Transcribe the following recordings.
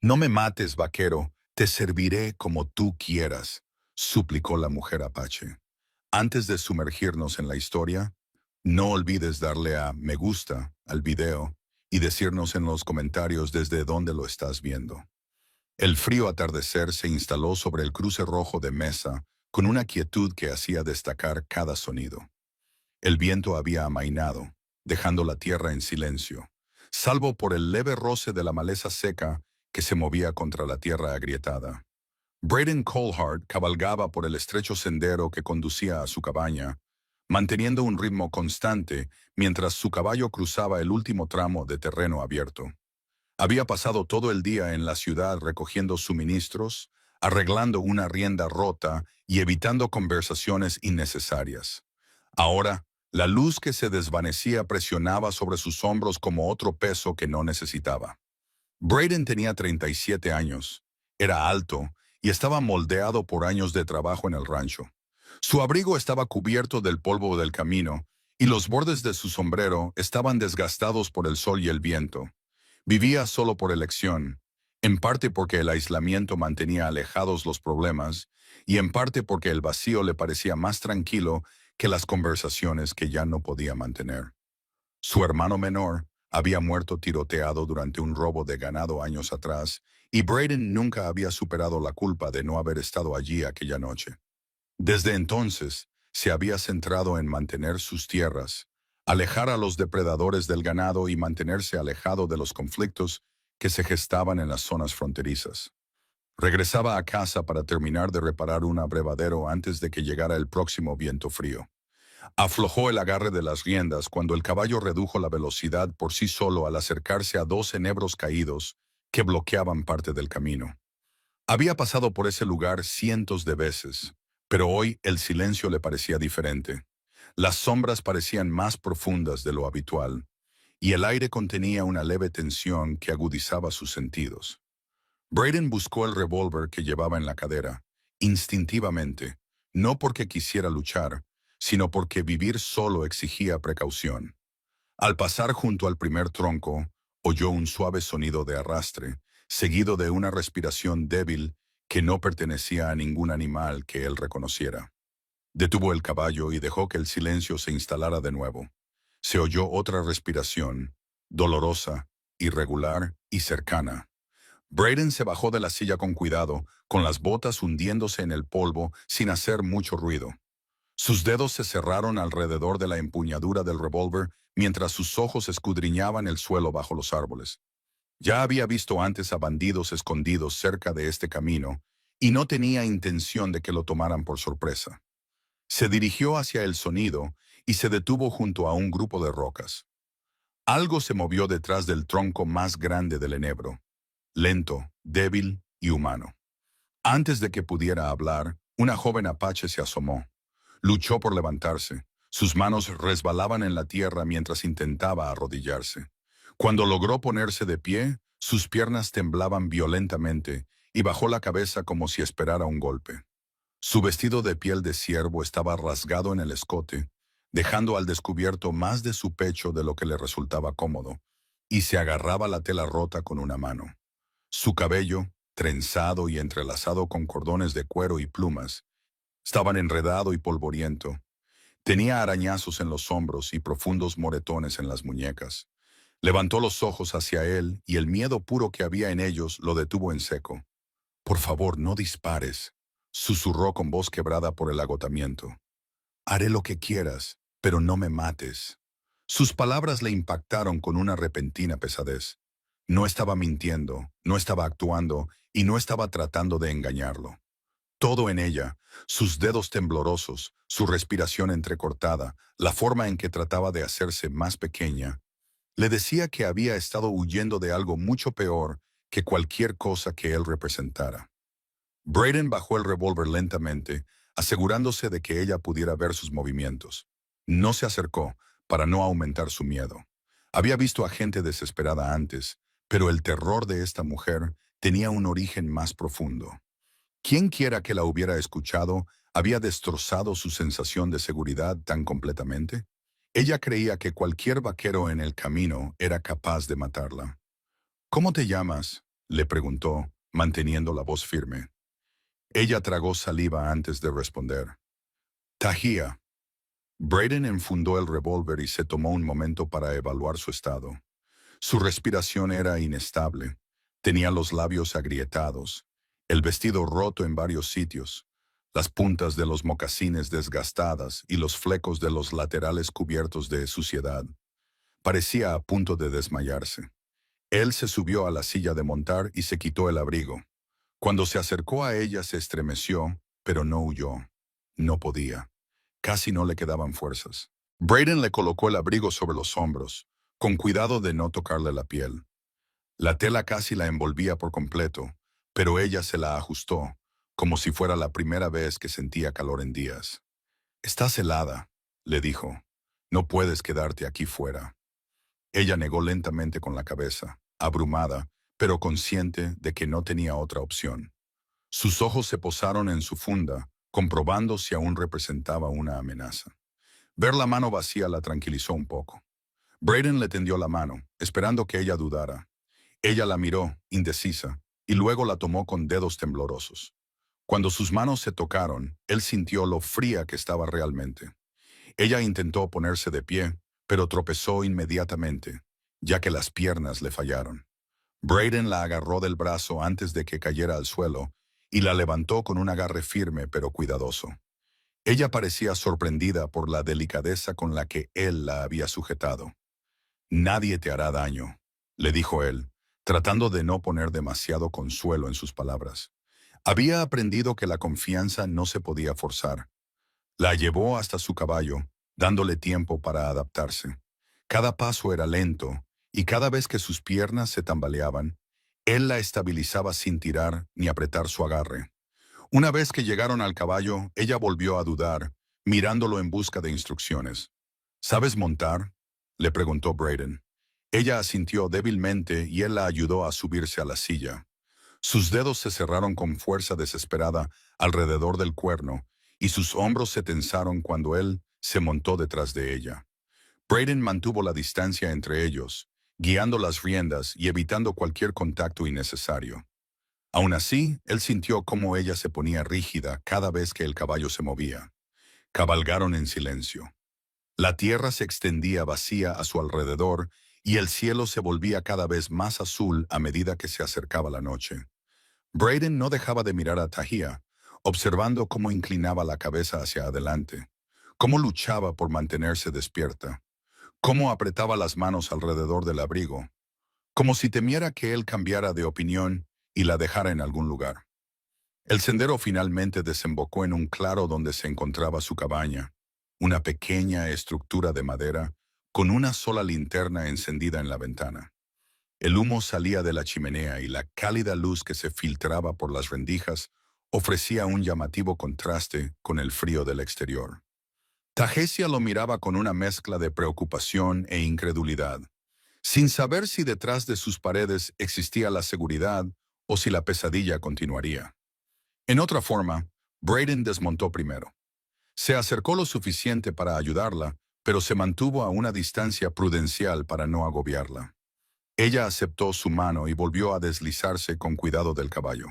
No me mates, vaquero, te serviré como tú quieras, suplicó la mujer apache. Antes de sumergirnos en la historia, no olvides darle a me gusta al video y decirnos en los comentarios desde dónde lo estás viendo. El frío atardecer se instaló sobre el cruce rojo de Mesa con una quietud que hacía destacar cada sonido. El viento había amainado, dejando la tierra en silencio, salvo por el leve roce de la maleza seca que se movía contra la tierra agrietada. Braden Colhart cabalgaba por el estrecho sendero que conducía a su cabaña, manteniendo un ritmo constante mientras su caballo cruzaba el último tramo de terreno abierto. Había pasado todo el día en la ciudad recogiendo suministros, arreglando una rienda rota y evitando conversaciones innecesarias. Ahora, la luz que se desvanecía presionaba sobre sus hombros como otro peso que no necesitaba. Braden tenía 37 años, era alto y estaba moldeado por años de trabajo en el rancho. Su abrigo estaba cubierto del polvo del camino y los bordes de su sombrero estaban desgastados por el sol y el viento. Vivía solo por elección, en parte porque el aislamiento mantenía alejados los problemas y en parte porque el vacío le parecía más tranquilo que las conversaciones que ya no podía mantener. Su hermano menor había muerto tiroteado durante un robo de ganado años atrás y Braden nunca había superado la culpa de no haber estado allí aquella noche. Desde entonces, se había centrado en mantener sus tierras, alejar a los depredadores del ganado y mantenerse alejado de los conflictos que se gestaban en las zonas fronterizas. Regresaba a casa para terminar de reparar un abrevadero antes de que llegara el próximo viento frío. Aflojó el agarre de las riendas cuando el caballo redujo la velocidad por sí solo al acercarse a dos enebros caídos que bloqueaban parte del camino. Había pasado por ese lugar cientos de veces, pero hoy el silencio le parecía diferente. Las sombras parecían más profundas de lo habitual, y el aire contenía una leve tensión que agudizaba sus sentidos. Braden buscó el revólver que llevaba en la cadera, instintivamente, no porque quisiera luchar, sino porque vivir solo exigía precaución. Al pasar junto al primer tronco, oyó un suave sonido de arrastre, seguido de una respiración débil que no pertenecía a ningún animal que él reconociera. Detuvo el caballo y dejó que el silencio se instalara de nuevo. Se oyó otra respiración, dolorosa, irregular y cercana. Braden se bajó de la silla con cuidado, con las botas hundiéndose en el polvo sin hacer mucho ruido. Sus dedos se cerraron alrededor de la empuñadura del revólver mientras sus ojos escudriñaban el suelo bajo los árboles. Ya había visto antes a bandidos escondidos cerca de este camino y no tenía intención de que lo tomaran por sorpresa. Se dirigió hacia el sonido y se detuvo junto a un grupo de rocas. Algo se movió detrás del tronco más grande del enebro, lento, débil y humano. Antes de que pudiera hablar, una joven apache se asomó. Luchó por levantarse. Sus manos resbalaban en la tierra mientras intentaba arrodillarse. Cuando logró ponerse de pie, sus piernas temblaban violentamente y bajó la cabeza como si esperara un golpe. Su vestido de piel de ciervo estaba rasgado en el escote, dejando al descubierto más de su pecho de lo que le resultaba cómodo, y se agarraba la tela rota con una mano. Su cabello, trenzado y entrelazado con cordones de cuero y plumas, estaban enredado y polvoriento. Tenía arañazos en los hombros y profundos moretones en las muñecas. Levantó los ojos hacia él y el miedo puro que había en ellos lo detuvo en seco. «Por favor, no dispares», susurró con voz quebrada por el agotamiento. «Haré lo que quieras, pero no me mates». Sus palabras le impactaron con una repentina pesadez. No estaba mintiendo, no estaba actuando y no estaba tratando de engañarlo. Todo en ella, sus dedos temblorosos, su respiración entrecortada, la forma en que trataba de hacerse más pequeña, le decía que había estado huyendo de algo mucho peor que cualquier cosa que él representara. Braden bajó el revólver lentamente, asegurándose de que ella pudiera ver sus movimientos. No se acercó, para no aumentar su miedo. Había visto a gente desesperada antes, pero el terror de esta mujer tenía un origen más profundo. Quien quiera que la hubiera escuchado había destrozado su sensación de seguridad tan completamente. Ella creía que cualquier vaquero en el camino era capaz de matarla. «¿Cómo te llamas?», Le preguntó, manteniendo la voz firme. Ella tragó saliva antes de responder. Tahia. Braden enfundó el revólver y se tomó un momento para evaluar su estado. Su respiración era inestable. Tenía los labios agrietados, el vestido roto en varios sitios, las puntas de los mocasines desgastadas y los flecos de los laterales cubiertos de suciedad. Parecía a punto de desmayarse. Él se subió a la silla de montar y se quitó el abrigo. Cuando se acercó a ella se estremeció, pero no huyó. No podía. Casi no le quedaban fuerzas. Braden le colocó el abrigo sobre los hombros, con cuidado de no tocarle la piel. La tela casi la envolvía por completo, pero ella se la ajustó, como si fuera la primera vez que sentía calor en días. «Estás helada», le dijo. «No puedes quedarte aquí fuera». Ella negó lentamente con la cabeza, abrumada, pero consciente de que no tenía otra opción. Sus ojos se posaron en su funda, comprobando si aún representaba una amenaza. Ver la mano vacía la tranquilizó un poco. Braden le tendió la mano, esperando que ella dudara. Ella la miró, indecisa, y luego la tomó con dedos temblorosos. Cuando sus manos se tocaron, él sintió lo fría que estaba realmente. Ella intentó ponerse de pie, pero tropezó inmediatamente, ya que las piernas le fallaron. Braden la agarró del brazo antes de que cayera al suelo y la levantó con un agarre firme pero cuidadoso. Ella parecía sorprendida por la delicadeza con la que él la había sujetado. «Nadie te hará daño», le dijo él, tratando de no poner demasiado consuelo en sus palabras. Había aprendido que la confianza no se podía forzar. La llevó hasta su caballo, dándole tiempo para adaptarse. Cada paso era lento, y cada vez que sus piernas se tambaleaban, él la estabilizaba sin tirar ni apretar su agarre. Una vez que llegaron al caballo, ella volvió a dudar, mirándolo en busca de instrucciones. «¿Sabes montar?», le preguntó Braden. Ella asintió débilmente y él la ayudó a subirse a la silla. Sus dedos se cerraron con fuerza desesperada alrededor del cuerno y sus hombros se tensaron cuando él se montó detrás de ella. Braden mantuvo la distancia entre ellos, guiando las riendas y evitando cualquier contacto innecesario. Aún así, él sintió cómo ella se ponía rígida cada vez que el caballo se movía. Cabalgaron en silencio. La tierra se extendía vacía a su alrededor y el cielo se volvía cada vez más azul a medida que se acercaba la noche. Braden no dejaba de mirar a Tahia, observando cómo inclinaba la cabeza hacia adelante, cómo luchaba por mantenerse despierta, cómo apretaba las manos alrededor del abrigo, como si temiera que él cambiara de opinión y la dejara en algún lugar. El sendero finalmente desembocó en un claro donde se encontraba su cabaña, una pequeña estructura de madera con una sola linterna encendida en la ventana. El humo salía de la chimenea y la cálida luz que se filtraba por las rendijas ofrecía un llamativo contraste con el frío del exterior. Tajesia lo miraba con una mezcla de preocupación e incredulidad, sin saber si detrás de sus paredes existía la seguridad o si la pesadilla continuaría. En otra forma, Braden desmontó primero. Se acercó lo suficiente para ayudarla, pero se mantuvo a una distancia prudencial para no agobiarla. Ella aceptó su mano y volvió a deslizarse con cuidado del caballo.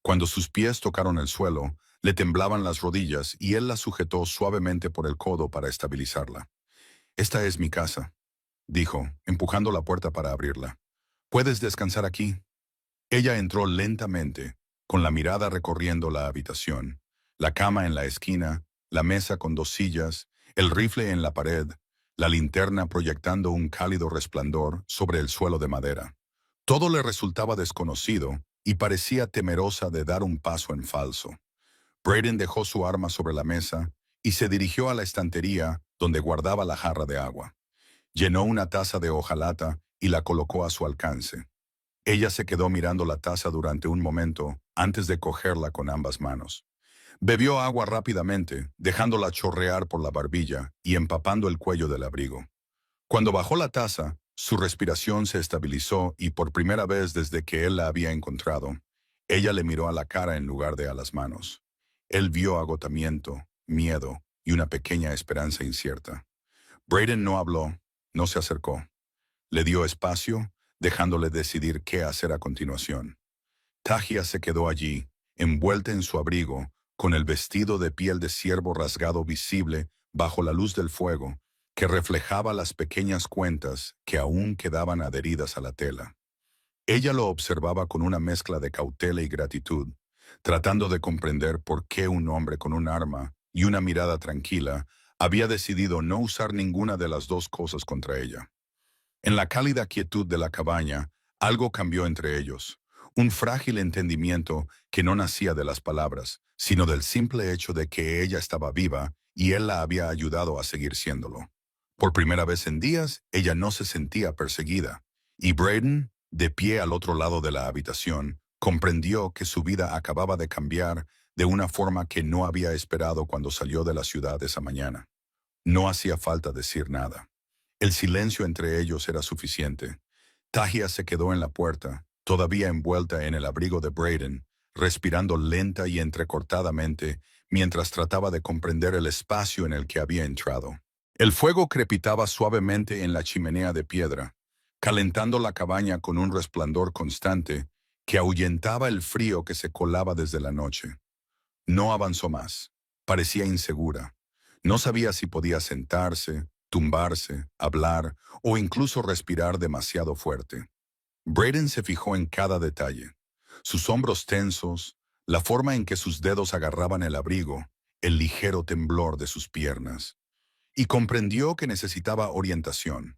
Cuando sus pies tocaron el suelo, le temblaban las rodillas y él la sujetó suavemente por el codo para estabilizarla. «Esta es mi casa», dijo, empujando la puerta para abrirla. «Puedes descansar aquí». Ella entró lentamente, con la mirada recorriendo la habitación, la cama en la esquina, la mesa con dos sillas, el rifle en la pared, la linterna proyectando un cálido resplandor sobre el suelo de madera. Todo le resultaba desconocido y parecía temerosa de dar un paso en falso. Braden dejó su arma sobre la mesa y se dirigió a la estantería donde guardaba la jarra de agua. Llenó una taza de hojalata y la colocó a su alcance. Ella se quedó mirando la taza durante un momento antes de cogerla con ambas manos. Bebió agua rápidamente, dejándola chorrear por la barbilla y empapando el cuello del abrigo. Cuando bajó la taza, su respiración se estabilizó y por primera vez desde que él la había encontrado, ella le miró a la cara en lugar de a las manos. Él vio agotamiento, miedo y una pequeña esperanza incierta. Braden no habló, no se acercó. Le dio espacio, dejándole decidir qué hacer a continuación. Tahia se quedó allí, envuelta en su abrigo, con el vestido de piel de ciervo rasgado visible bajo la luz del fuego, que reflejaba las pequeñas cuentas que aún quedaban adheridas a la tela. Ella lo observaba con una mezcla de cautela y gratitud, tratando de comprender por qué un hombre con un arma y una mirada tranquila había decidido no usar ninguna de las dos cosas contra ella. En la cálida quietud de la cabaña, algo cambió entre ellos, un frágil entendimiento que no nacía de las palabras, sino del simple hecho de que ella estaba viva y él la había ayudado a seguir siéndolo. Por primera vez en días, ella no se sentía perseguida, y Braden, de pie al otro lado de la habitación, comprendió que su vida acababa de cambiar de una forma que no había esperado cuando salió de la ciudad esa mañana. No hacía falta decir nada. El silencio entre ellos era suficiente. Tahia se quedó en la puerta, todavía envuelta en el abrigo de Braden, respirando lenta y entrecortadamente mientras trataba de comprender el espacio en el que había entrado. El fuego crepitaba suavemente en la chimenea de piedra, calentando la cabaña con un resplandor constante que ahuyentaba el frío que se colaba desde la noche. No avanzó más. Parecía insegura. No sabía si podía sentarse, tumbarse, hablar o incluso respirar demasiado fuerte. Braden se fijó en cada detalle. Sus hombros tensos, la forma en que sus dedos agarraban el abrigo, el ligero temblor de sus piernas. Y comprendió que necesitaba orientación.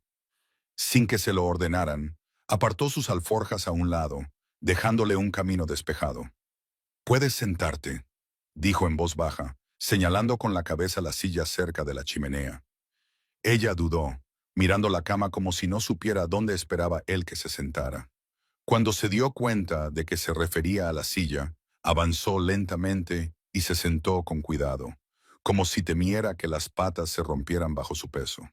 Sin que se lo ordenaran, apartó sus alforjas a un lado, dejándole un camino despejado. «Puedes sentarte», dijo en voz baja, señalando con la cabeza la silla cerca de la chimenea. Ella dudó, mirando la cama como si no supiera dónde esperaba él que se sentara. Cuando se dio cuenta de que se refería a la silla, avanzó lentamente y se sentó con cuidado, como si temiera que las patas se rompieran bajo su peso.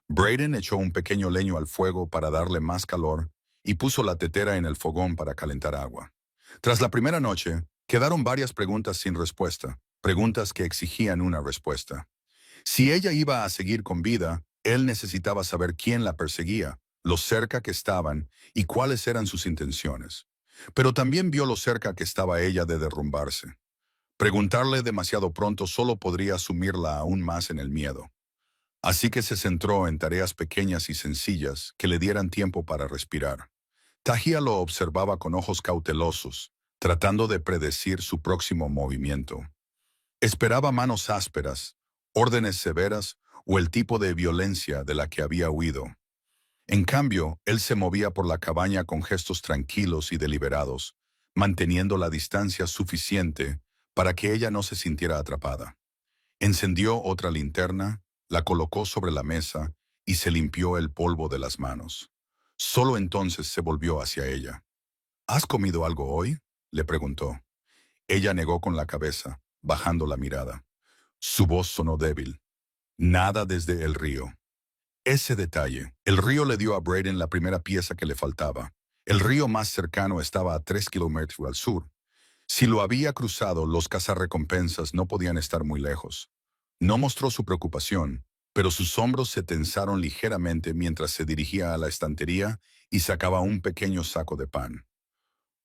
Braden echó un pequeño leño al fuego para darle más calor y puso la tetera en el fogón para calentar agua. Tras la primera noche, quedaron varias preguntas sin respuesta, preguntas que exigían una respuesta. Si ella iba a seguir con vida, él necesitaba saber quién la perseguía, lo cerca que estaban y cuáles eran sus intenciones. Pero también vio lo cerca que estaba ella de derrumbarse. Preguntarle demasiado pronto solo podría sumirla aún más en el miedo. Así que se centró en tareas pequeñas y sencillas que le dieran tiempo para respirar. Tahia lo observaba con ojos cautelosos, tratando de predecir su próximo movimiento. Esperaba manos ásperas, órdenes severas o el tipo de violencia de la que había huido. En cambio, él se movía por la cabaña con gestos tranquilos y deliberados, manteniendo la distancia suficiente para que ella no se sintiera atrapada. Encendió otra linterna, la colocó sobre la mesa y se limpió el polvo de las manos. Solo entonces se volvió hacia ella. «¿Has comido algo hoy?», le preguntó. Ella negó con la cabeza, bajando la mirada. Su voz sonó débil. «Nada desde el río». Ese detalle, el río le dio a Braden la primera pieza que le faltaba. El río más cercano estaba a 3 kilómetros al sur. Si lo había cruzado, los cazarrecompensas no podían estar muy lejos. No mostró su preocupación, pero sus hombros se tensaron ligeramente mientras se dirigía a la estantería y sacaba un pequeño saco de pan.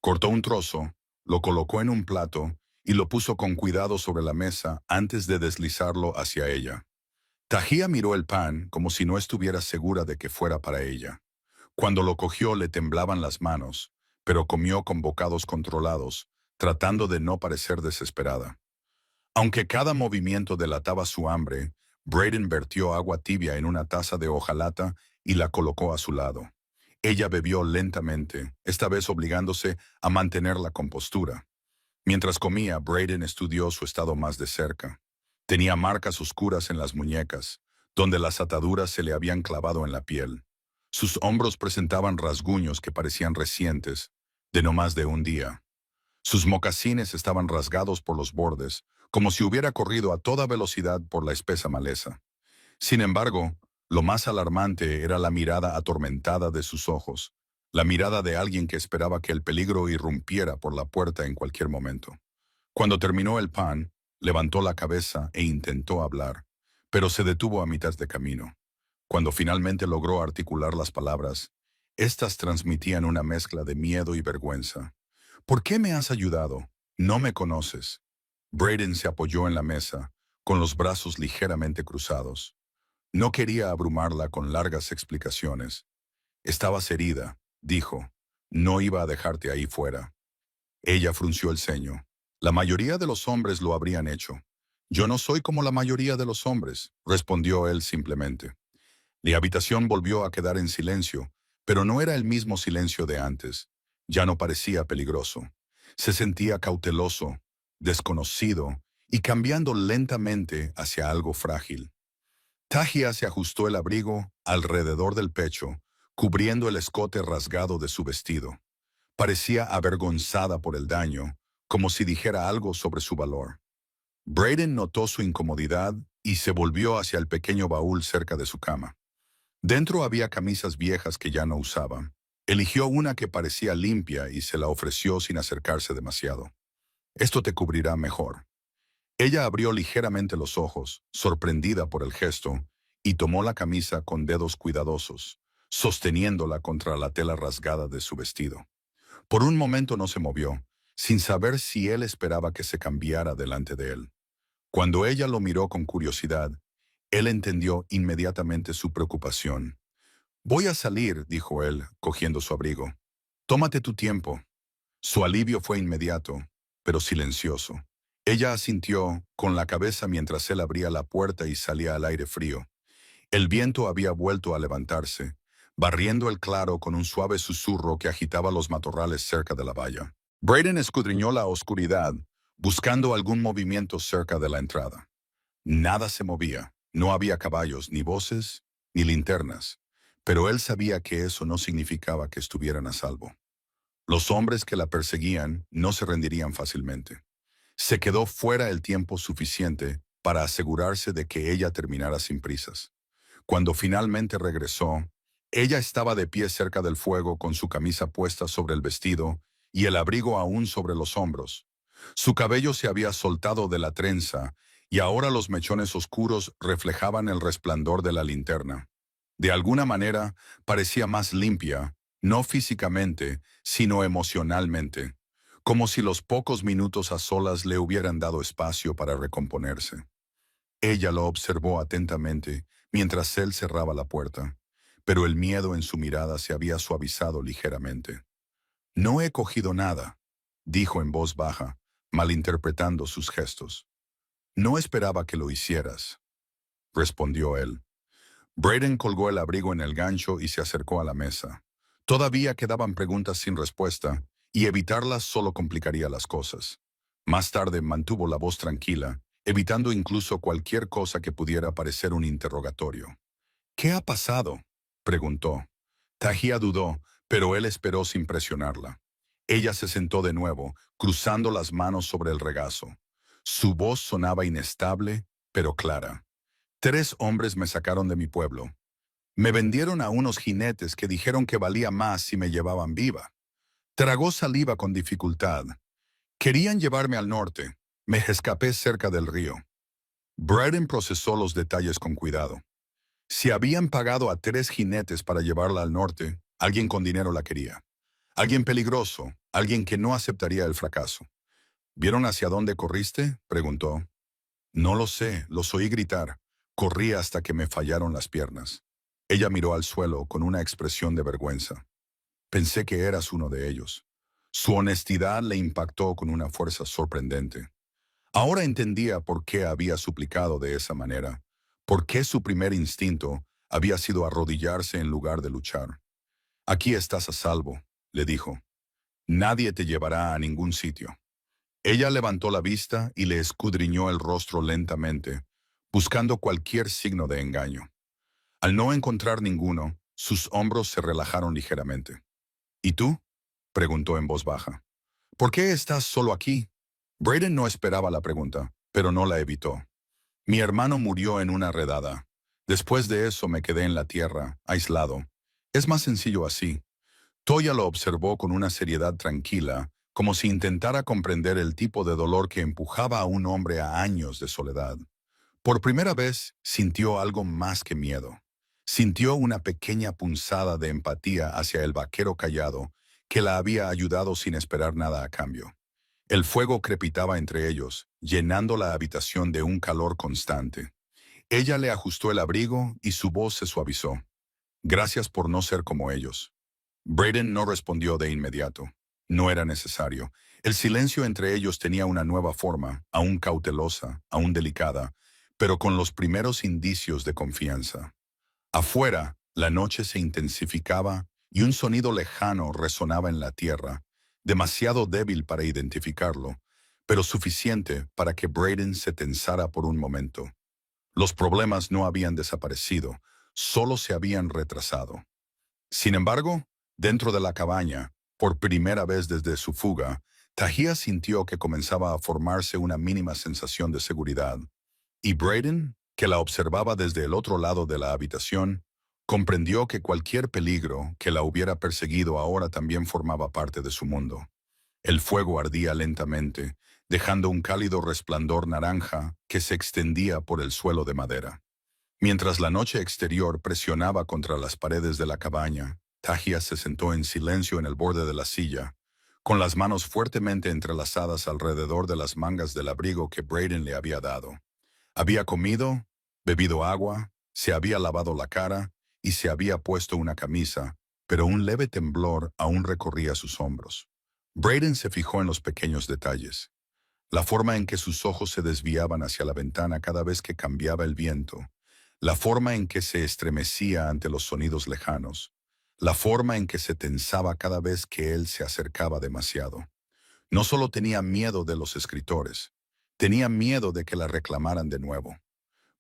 Cortó un trozo, lo colocó en un plato y lo puso con cuidado sobre la mesa antes de deslizarlo hacia ella. Tahia miró el pan como si no estuviera segura de que fuera para ella. Cuando lo cogió le temblaban las manos, pero comió con bocados controlados, tratando de no parecer desesperada. Aunque cada movimiento delataba su hambre, Braden vertió agua tibia en una taza de hojalata y la colocó a su lado. Ella bebió lentamente, esta vez obligándose a mantener la compostura. Mientras comía, Braden estudió su estado más de cerca. Tenía marcas oscuras en las muñecas, donde las ataduras se le habían clavado en la piel. Sus hombros presentaban rasguños que parecían recientes, de no más de un día. Sus mocasines estaban rasgados por los bordes, como si hubiera corrido a toda velocidad por la espesa maleza. Sin embargo, lo más alarmante era la mirada atormentada de sus ojos, la mirada de alguien que esperaba que el peligro irrumpiera por la puerta en cualquier momento. Cuando terminó el pan, levantó la cabeza e intentó hablar, pero se detuvo a mitad de camino. Cuando finalmente logró articular las palabras, Estas transmitían una mezcla de miedo y vergüenza. ¿Por qué me has ayudado? No me conoces. Braden se apoyó en la mesa, con los brazos ligeramente cruzados. No quería abrumarla con largas explicaciones. Estabas herida, dijo. No iba a dejarte ahí fuera. Ella frunció el ceño. La mayoría de los hombres lo habrían hecho. Yo no soy como la mayoría de los hombres, respondió él simplemente. La habitación volvió a quedar en silencio, pero no era el mismo silencio de antes. Ya no parecía peligroso. Se sentía cauteloso, desconocido y cambiando lentamente hacia algo frágil. Tahia se ajustó el abrigo alrededor del pecho, cubriendo el escote rasgado de su vestido. Parecía avergonzada por el daño, como si dijera algo sobre su valor. Braden notó su incomodidad y se volvió hacia el pequeño baúl cerca de su cama. Dentro había camisas viejas que ya no usaba. Eligió una que parecía limpia y se la ofreció sin acercarse demasiado. Esto te cubrirá mejor. Ella abrió ligeramente los ojos, sorprendida por el gesto, y tomó la camisa con dedos cuidadosos, sosteniéndola contra la tela rasgada de su vestido. Por un momento no se movió, sin saber si él esperaba que se cambiara delante de él. Cuando ella lo miró con curiosidad, él entendió inmediatamente su preocupación. Voy a salir, dijo él, cogiendo su abrigo. Tómate tu tiempo. Su alivio fue inmediato, pero silencioso. Ella asintió con la cabeza mientras él abría la puerta y salía al aire frío. El viento había vuelto a levantarse, barriendo el claro con un suave susurro que agitaba los matorrales cerca de la valla. Braden escudriñó la oscuridad, buscando algún movimiento cerca de la entrada. Nada se movía, no había caballos, ni voces, ni linternas, pero él sabía que eso no significaba que estuvieran a salvo. Los hombres que la perseguían no se rendirían fácilmente. Se quedó fuera el tiempo suficiente para asegurarse de que ella terminara sin prisas. Cuando finalmente regresó, ella estaba de pie cerca del fuego con su camisa puesta sobre el vestido y el abrigo aún sobre los hombros. Su cabello se había soltado de la trenza y ahora los mechones oscuros reflejaban el resplandor de la linterna. De alguna manera, parecía más limpia, no físicamente, sino emocionalmente, como si los pocos minutos a solas le hubieran dado espacio para recomponerse. Ella lo observó atentamente mientras él cerraba la puerta, pero el miedo en su mirada se había suavizado ligeramente. No he cogido nada, dijo en voz baja, malinterpretando sus gestos. No esperaba que lo hicieras, respondió él. Braden colgó el abrigo en el gancho y se acercó a la mesa. Todavía quedaban preguntas sin respuesta, y evitarlas solo complicaría las cosas. Más tarde mantuvo la voz tranquila, evitando incluso cualquier cosa que pudiera parecer un interrogatorio. ¿Qué ha pasado?, preguntó. Tahia dudó, pero él esperó sin presionarla. Ella se sentó de nuevo, cruzando las manos sobre el regazo. Su voz sonaba inestable, pero clara. 3 hombres me sacaron de mi pueblo. Me vendieron a unos jinetes que dijeron que valía más si me llevaban viva. Tragó saliva con dificultad. Querían llevarme al norte. Me escapé cerca del río. Braden procesó los detalles con cuidado. Si habían pagado a 3 jinetes para llevarla al norte, alguien con dinero la quería. Alguien peligroso, alguien que no aceptaría el fracaso. ¿Vieron hacia dónde corriste?, preguntó. No lo sé, los oí gritar. Corrí hasta que me fallaron las piernas. Ella miró al suelo con una expresión de vergüenza. Pensé que eras uno de ellos. Su honestidad le impactó con una fuerza sorprendente. Ahora entendía por qué había suplicado de esa manera, por qué su primer instinto había sido arrodillarse en lugar de luchar. Aquí estás a salvo, le dijo. Nadie te llevará a ningún sitio. Ella levantó la vista y le escudriñó el rostro lentamente, buscando cualquier signo de engaño. Al no encontrar ninguno, sus hombros se relajaron ligeramente. ¿Y tú?, preguntó en voz baja. ¿Por qué estás solo aquí? Braden no esperaba la pregunta, pero no la evitó. Mi hermano murió en una redada. Después de eso me quedé en la tierra, aislado. Es más sencillo así. Toya lo observó con una seriedad tranquila, como si intentara comprender el tipo de dolor que empujaba a un hombre a años de soledad. Por primera vez sintió algo más que miedo. Sintió una pequeña punzada de empatía hacia el vaquero callado que la había ayudado sin esperar nada a cambio. El fuego crepitaba entre ellos, llenando la habitación de un calor constante. Ella le ajustó el abrigo y su voz se suavizó. Gracias por no ser como ellos. Braden no respondió de inmediato. No era necesario. El silencio entre ellos tenía una nueva forma, aún cautelosa, aún delicada, pero con los primeros indicios de confianza. Afuera, la noche se intensificaba y un sonido lejano resonaba en la tierra, demasiado débil para identificarlo, pero suficiente para que Braden se tensara por un momento. Los problemas no habían desaparecido, solo se habían retrasado. Sin embargo, dentro de la cabaña, por primera vez desde su fuga, Tahia sintió que comenzaba a formarse una mínima sensación de seguridad. Y Braden, que la observaba desde el otro lado de la habitación, comprendió que cualquier peligro que la hubiera perseguido ahora también formaba parte de su mundo. El fuego ardía lentamente, dejando un cálido resplandor naranja que se extendía por el suelo de madera. Mientras la noche exterior presionaba contra las paredes de la cabaña, Tahia se sentó en silencio en el borde de la silla, con las manos fuertemente entrelazadas alrededor de las mangas del abrigo que Braden le había dado. Había comido, bebido agua, se había lavado la cara y se había puesto una camisa, pero un leve temblor aún recorría sus hombros. Braden se fijó en los pequeños detalles. La forma en que sus ojos se desviaban hacia la ventana cada vez que cambiaba el viento, la forma en que se estremecía ante los sonidos lejanos, la forma en que se tensaba cada vez que él se acercaba demasiado. No solo tenía miedo de los escritores, tenía miedo de que la reclamaran de nuevo.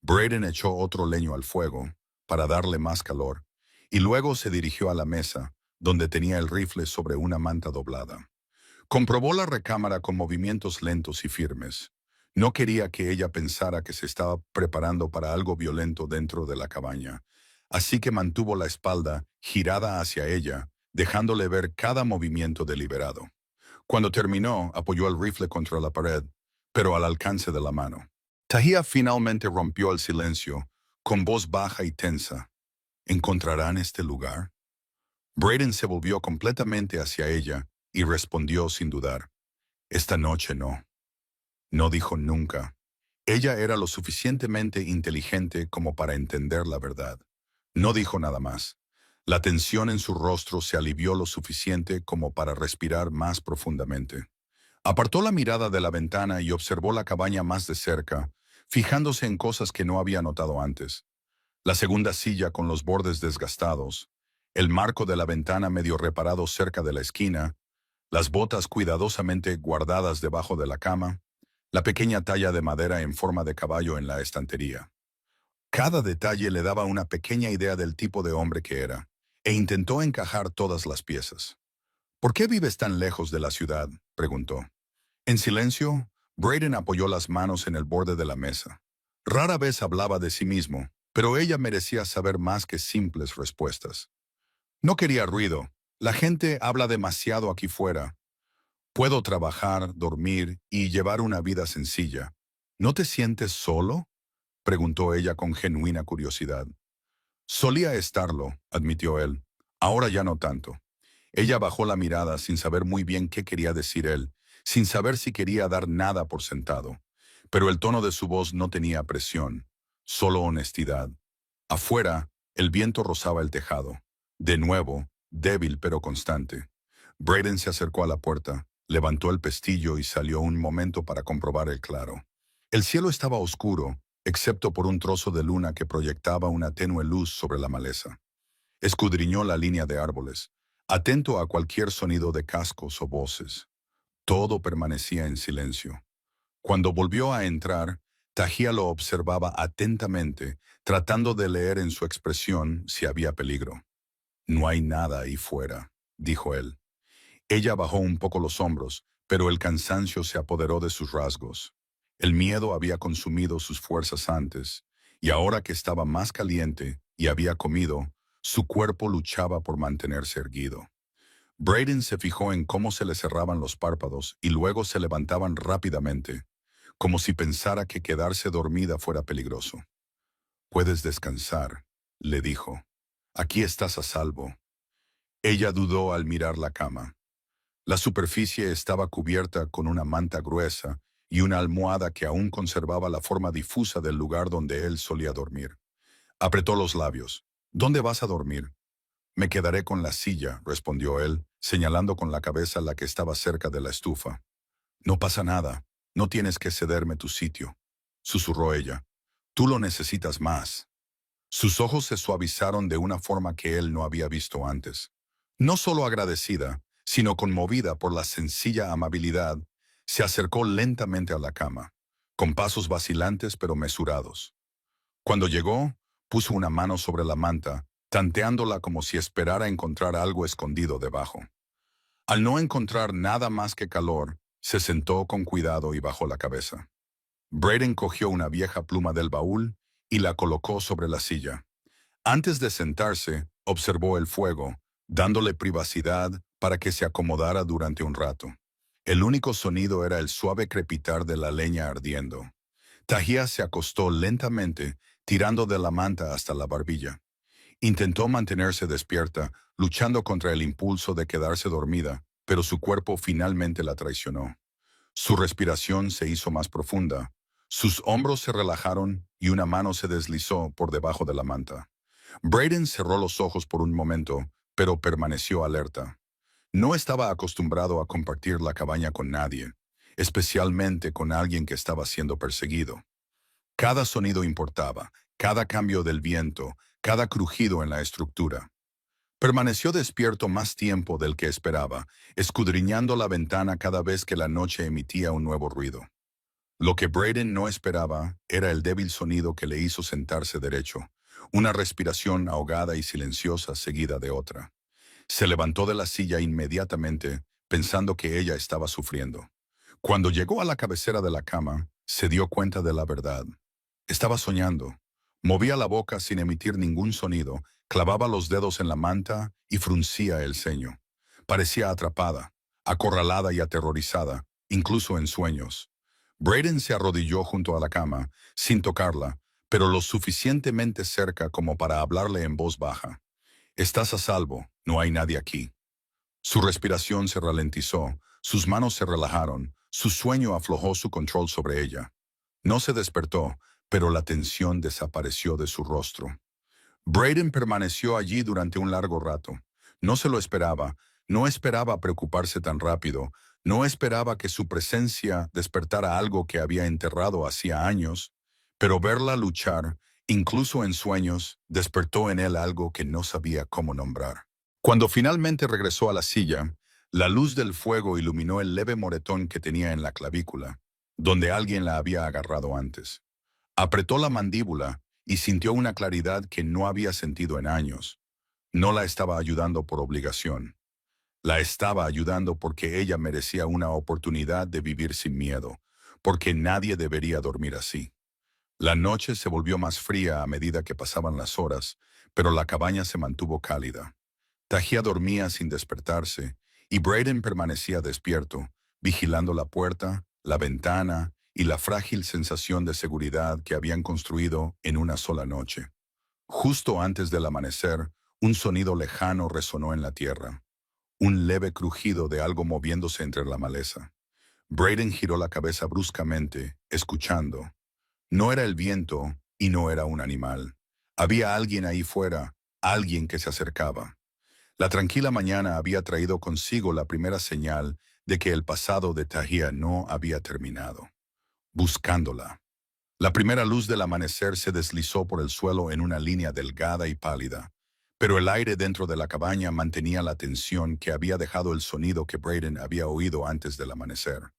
Braden echó otro leño al fuego para darle más calor y luego se dirigió a la mesa, donde tenía el rifle sobre una manta doblada. Comprobó la recámara con movimientos lentos y firmes. No quería que ella pensara que se estaba preparando para algo violento dentro de la cabaña, así que mantuvo la espalda girada hacia ella, dejándole ver cada movimiento deliberado. Cuando terminó, apoyó el rifle contra la pared, pero al alcance de la mano. Tahia finalmente rompió el silencio, con voz baja y tensa. ¿Encontrarán este lugar? Braden se volvió completamente hacia ella y respondió sin dudar. Esta noche no. No dijo nunca. Ella era lo suficientemente inteligente como para entender la verdad. No dijo nada más. La tensión en su rostro se alivió lo suficiente como para respirar más profundamente. Apartó la mirada de la ventana y observó la cabaña más de cerca, fijándose en cosas que no había notado antes. La segunda silla con los bordes desgastados, el marco de la ventana medio reparado cerca de la esquina, las botas cuidadosamente guardadas debajo de la cama, la pequeña talla de madera en forma de caballo en la estantería. Cada detalle le daba una pequeña idea del tipo de hombre que era, e intentó encajar todas las piezas. ¿Por qué vives tan lejos de la ciudad?, preguntó. En silencio, Braden apoyó las manos en el borde de la mesa. Rara vez hablaba de sí mismo, pero ella merecía saber más que simples respuestas. No quería ruido. La gente habla demasiado aquí fuera. Puedo trabajar, dormir y llevar una vida sencilla. ¿No te sientes solo?, preguntó ella con genuina curiosidad. Solía estarlo, admitió él. Ahora ya no tanto. Ella bajó la mirada sin saber muy bien qué quería decir él, sin saber si quería dar nada por sentado. Pero el tono de su voz no tenía presión, solo honestidad. Afuera, el viento rozaba el tejado. De nuevo, débil pero constante. Braden se acercó a la puerta, levantó el pestillo y salió un momento para comprobar el claro. El cielo estaba oscuro, excepto por un trozo de luna que proyectaba una tenue luz sobre la maleza. Escudriñó la línea de árboles, atento a cualquier sonido de cascos o voces. Todo permanecía en silencio. Cuando volvió a entrar, Tahia lo observaba atentamente, tratando de leer en su expresión si había peligro. «No hay nada ahí fuera», dijo él. Ella bajó un poco los hombros, pero el cansancio se apoderó de sus rasgos. El miedo había consumido sus fuerzas antes, y ahora que estaba más caliente y había comido, su cuerpo luchaba por mantenerse erguido. Braden se fijó en cómo se le cerraban los párpados y luego se levantaban rápidamente, como si pensara que quedarse dormida fuera peligroso. «Puedes descansar», le dijo. Aquí estás a salvo. Ella dudó al mirar la cama. La superficie estaba cubierta con una manta gruesa y una almohada que aún conservaba la forma difusa del lugar donde él solía dormir. Apretó los labios. ¿Dónde vas a dormir? Me quedaré con la silla, respondió él, señalando con la cabeza la que estaba cerca de la estufa. No pasa nada. No tienes que cederme tu sitio, susurró ella. Tú lo necesitas más. Sus ojos se suavizaron de una forma que él no había visto antes. No solo agradecida, sino conmovida por la sencilla amabilidad, se acercó lentamente a la cama, con pasos vacilantes pero mesurados. Cuando llegó, puso una mano sobre la manta, tanteándola como si esperara encontrar algo escondido debajo. Al no encontrar nada más que calor, se sentó con cuidado y bajó la cabeza. Braden cogió una vieja pluma del baúl y la colocó sobre la silla. Antes de sentarse, observó el fuego, dándole privacidad para que se acomodara durante un rato. El único sonido era el suave crepitar de la leña ardiendo. Tahia se acostó lentamente, tirando de la manta hasta la barbilla. Intentó mantenerse despierta, luchando contra el impulso de quedarse dormida, pero su cuerpo finalmente la traicionó. Su respiración se hizo más profunda. Sus hombros se relajaron y una mano se deslizó por debajo de la manta. Braden cerró los ojos por un momento, pero permaneció alerta. No estaba acostumbrado a compartir la cabaña con nadie, especialmente con alguien que estaba siendo perseguido. Cada sonido importaba, cada cambio del viento, cada crujido en la estructura. Permaneció despierto más tiempo del que esperaba, escudriñando la ventana cada vez que la noche emitía un nuevo ruido. Lo que Braden no esperaba era el débil sonido que le hizo sentarse derecho, una respiración ahogada y silenciosa seguida de otra. Se levantó de la silla inmediatamente, pensando que ella estaba sufriendo. Cuando llegó a la cabecera de la cama, se dio cuenta de la verdad. Estaba soñando. Movía la boca sin emitir ningún sonido, clavaba los dedos en la manta y fruncía el ceño. Parecía atrapada, acorralada y aterrorizada, incluso en sueños. Braden se arrodilló junto a la cama, sin tocarla, pero lo suficientemente cerca como para hablarle en voz baja. Estás a salvo, no hay nadie aquí. Su respiración se ralentizó, sus manos se relajaron, su sueño aflojó su control sobre ella. No se despertó, pero la tensión desapareció de su rostro. Braden permaneció allí durante un largo rato. No se lo esperaba, no esperaba preocuparse tan rápido, no esperaba que su presencia despertara algo que había enterrado hacía años, pero verla luchar, incluso en sueños, despertó en él algo que no sabía cómo nombrar. Cuando finalmente regresó a la silla, la luz del fuego iluminó el leve moretón que tenía en la clavícula, donde alguien la había agarrado antes. Apretó la mandíbula y sintió una claridad que no había sentido en años. No la estaba ayudando por obligación. La estaba ayudando porque ella merecía una oportunidad de vivir sin miedo, porque nadie debería dormir así. La noche se volvió más fría a medida que pasaban las horas, pero la cabaña se mantuvo cálida. Tahia dormía sin despertarse, y Braden permanecía despierto, vigilando la puerta, la ventana y la frágil sensación de seguridad que habían construido en una sola noche. Justo antes del amanecer, un sonido lejano resonó en la tierra, un leve crujido de algo moviéndose entre la maleza. Braden giró la cabeza bruscamente, escuchando. No era el viento y no era un animal. Había alguien ahí fuera, alguien que se acercaba. La tranquila mañana había traído consigo la primera señal de que el pasado de Tahia no había terminado. Buscándola. La primera luz del amanecer se deslizó por el suelo en una línea delgada y pálida, pero el aire dentro de la cabaña mantenía la tensión que había dejado el sonido que Braden había oído antes del amanecer.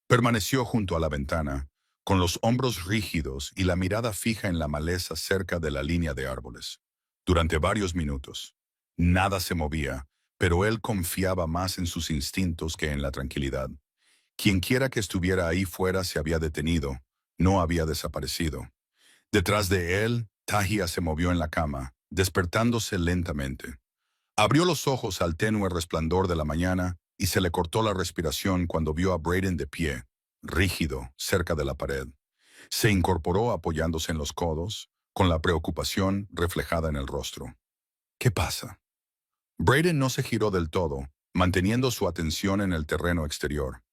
Permaneció junto a la ventana, con los hombros rígidos y la mirada fija en la maleza cerca de la línea de árboles. Durante varios minutos. Nada se movía, pero él confiaba más en sus instintos que en la tranquilidad. Quienquiera que estuviera ahí fuera se había detenido, no había desaparecido. Detrás de él, Tahia se movió en la cama, despertándose lentamente. Abrió los ojos al tenue resplandor de la mañana y se le cortó la respiración cuando vio a Braden de pie, rígido, cerca de la pared. Se incorporó apoyándose en los codos, con la preocupación reflejada en el rostro. ¿Qué pasa? Braden no se giró del todo, manteniendo su atención en el terreno exterior.